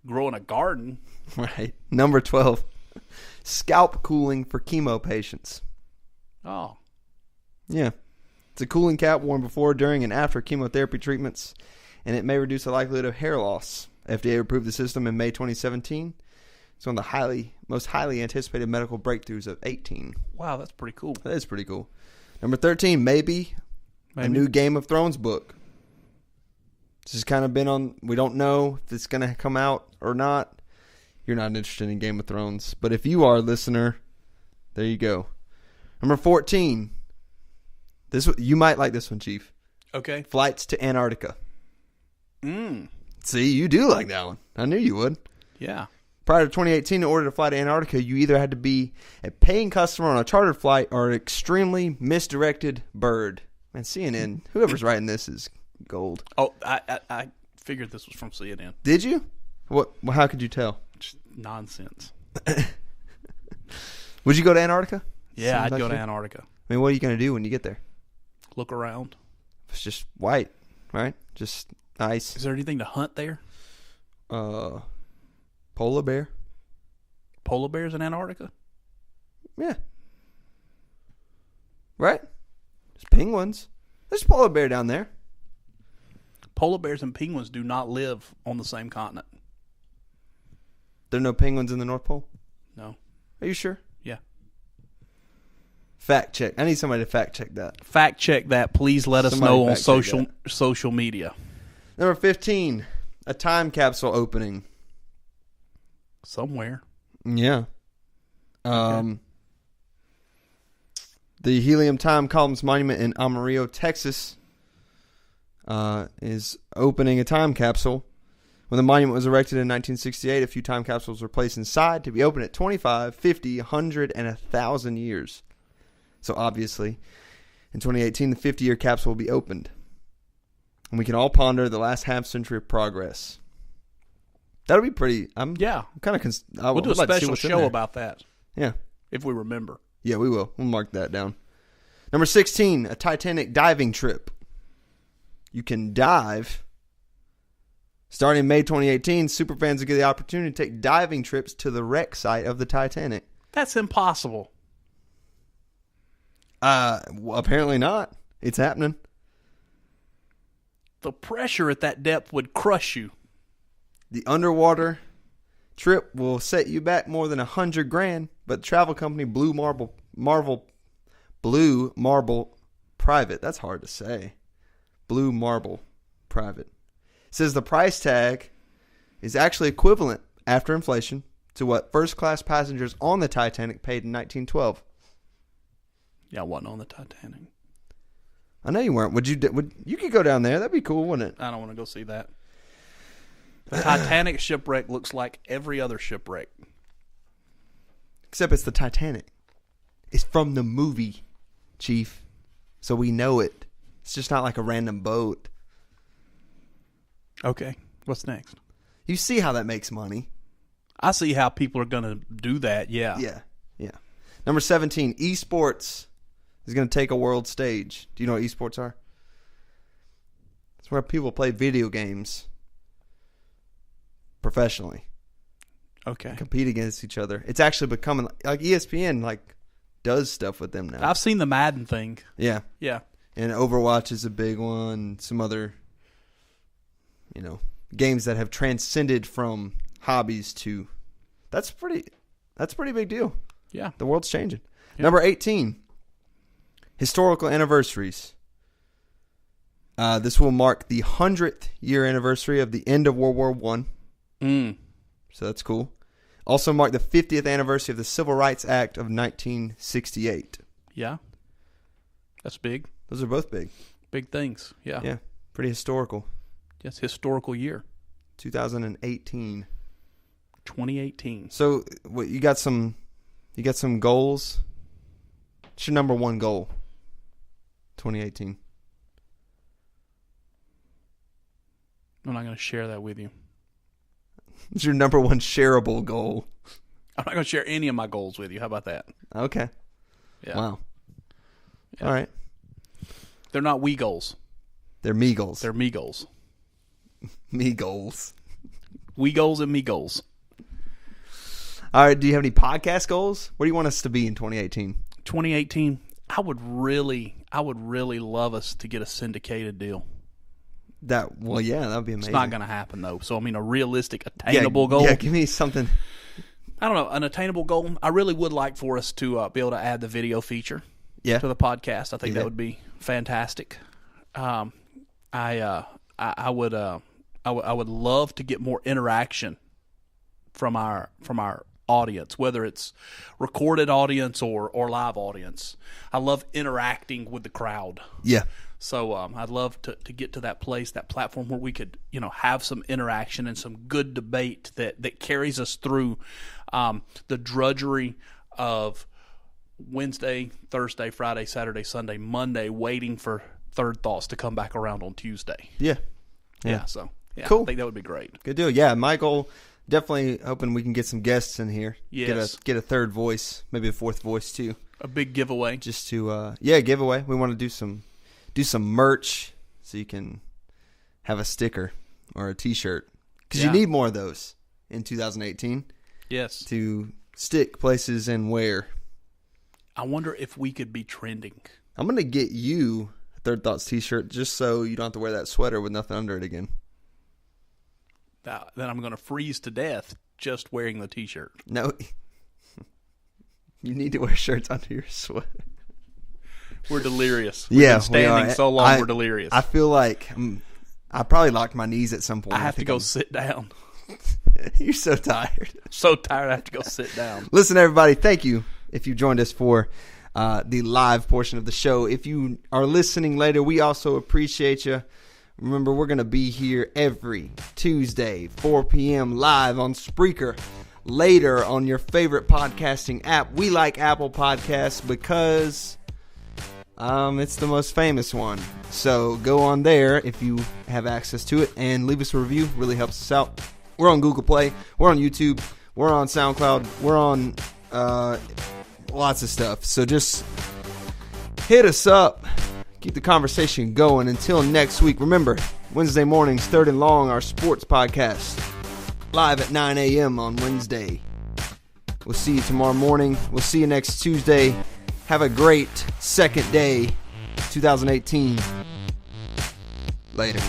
growing a garden. Right. Number 12, scalp cooling for chemo patients. Oh. Yeah. It's a cooling cap worn before, during, and after chemotherapy treatments, and it may reduce the likelihood of hair loss. FDA approved the system in May 2017. It's one of the most highly anticipated medical breakthroughs of 18. Wow, that's pretty cool. That is pretty cool. Number 13, maybe a new Game of Thrones book. This has kind of been on, we don't know if it's going to come out or not. You're not interested in Game of Thrones. But if you are, listener, there you go. Number 14. You might like this one, Chief. Okay. Flights to Antarctica. See, you do like that one. I knew you would. Yeah. Prior to 2018, in order to fly to Antarctica, you either had to be a paying customer on a chartered flight or an extremely misdirected bird. Man, CNN, whoever's writing this is gold. Oh, I figured this was from CNN. Did you? What? How could you tell? Just nonsense. Would you go to Antarctica? Yeah, I'd go to Antarctica. I mean, what are you going to do when you get there? Look around. It's just white, right? Just ice. Is there anything to hunt there? Polar bear. Polar bears in Antarctica? Yeah. Right? There's penguins. There's a polar bear down there. Polar bears and penguins do not live on the same continent. There are no penguins in the North Pole? No. Are you sure? Yeah. Fact check. I need somebody to fact check that. Fact check that. Please let us know on social media. Number 15, a time capsule opening. Somewhere. Yeah. The Helium Time Columns Monument in Amarillo, Texas, is opening a time capsule. When the monument was erected in 1968, a few time capsules were placed inside to be opened at 25, 50, 100, and 1,000 years. So obviously, in 2018, the 50-year capsule will be opened. And we can all ponder the last half-century of progress. That'll be pretty... I'm kind of... We'll do a special show about that. Yeah. If we remember. Yeah, we will. We'll mark that down. Number 16, a Titanic diving trip. You can dive. Starting in May 2018, superfans will get the opportunity to take diving trips to the wreck site of the Titanic. That's impossible. Well, apparently not. It's happening. The pressure at that depth would crush you. The underwater trip will set you back more than $100,000, but the travel company Blue Marble Blue Marble Private. That's hard to say. Blue Marble Private. It says the price tag is actually equivalent after inflation to what first-class passengers on the Titanic paid in 1912. Yeah, I wasn't on the Titanic. I know you weren't. You could go down there. That'd be cool, wouldn't it? I don't want to go see that. The Titanic shipwreck looks like every other shipwreck. Except it's the Titanic. It's from the movie, Chief. So we know it. It's just not like a random boat. Okay, what's next? You see how that makes money. I see how people are going to do that, yeah. Yeah. Number 17, esports is going to take a world stage. Do you know what esports are? It's where people play video games professionally. Okay. Compete against each other. It's actually becoming like ESPN does stuff with them now. I've seen the Madden thing. Yeah. Yeah. And Overwatch is a big one. Some other, games that have transcended from hobbies to. That's pretty big deal. Yeah. The world's changing. Yeah. Number 18, historical anniversaries. This will mark the 100th year anniversary of the end of World War I. So that's cool. Also mark the 50th anniversary of the Civil Rights Act of 1968. Yeah. That's big. Those are both big. Big things. Yeah. Yeah. Pretty historical. Yes, historical year. 2018. 2018. So what you got some goals? What's your number one goal? 2018. I'm not going to share that with you. What's your number one shareable goal? I'm not going to share any of my goals with you. How about that? Okay. Yeah. Wow. Yeah. All right. They're not we goals. They're me goals. They're me goals. Me goals. We goals and me goals. All right. Do you have any podcast goals? Where do you want us to be in 2018? 2018, I would really love us to get a syndicated deal. That would be amazing. It's not going to happen though. So I mean, a realistic, attainable goal. Yeah, give me something. I don't know, an attainable goal. I really would like for us to be able to add the video feature to the podcast. I think that would be fantastic. I would love to get more interaction from our audience, whether it's recorded audience or live audience. I love interacting with the crowd. Yeah. So I'd love to get to that place, that platform where we could, have some interaction and some good debate that carries us through the drudgery of Wednesday, Thursday, Friday, Saturday, Sunday, Monday, waiting for Third Thoughts to come back around on Tuesday. Yeah. So cool. I think that would be great. Good deal. Yeah, Michael, definitely hoping we can get some guests in here. Yes. Get a third voice, maybe a fourth voice too. A big giveaway. Just to giveaway. We want to do some merch so you can have a sticker or a t-shirt because you need more of those in 2018. Yes. To stick places and wear. I wonder if we could be trending. I'm going to get you a Third Thoughts t-shirt just so you don't have to wear that sweater with nothing under it again. Then I'm going to freeze to death just wearing the t-shirt. No. You need to wear shirts under your sweater. We're delirious. We've been standing so long, we're delirious. I feel like I probably locked my knees at some point. I have to go sit down. You're so tired. So tired I have to go sit down. Listen, everybody, thank you if you joined us for the live portion of the show. If you are listening later, we also appreciate you. Remember, we're going to be here every Tuesday, 4 p.m. live on Spreaker. Later on your favorite podcasting app. We like Apple Podcasts because it's the most famous one. So go on there if you have access to it and leave us a review. Really helps us out. We're on Google Play. We're on YouTube. We're on SoundCloud. We're on lots of stuff. So just hit us up. Keep the conversation going. Until next week, remember, Wednesday mornings, Third and Long, our sports podcast. Live at 9 a.m. on Wednesday. We'll see you tomorrow morning. We'll see you next Tuesday. Have a great second day, 2018. Later.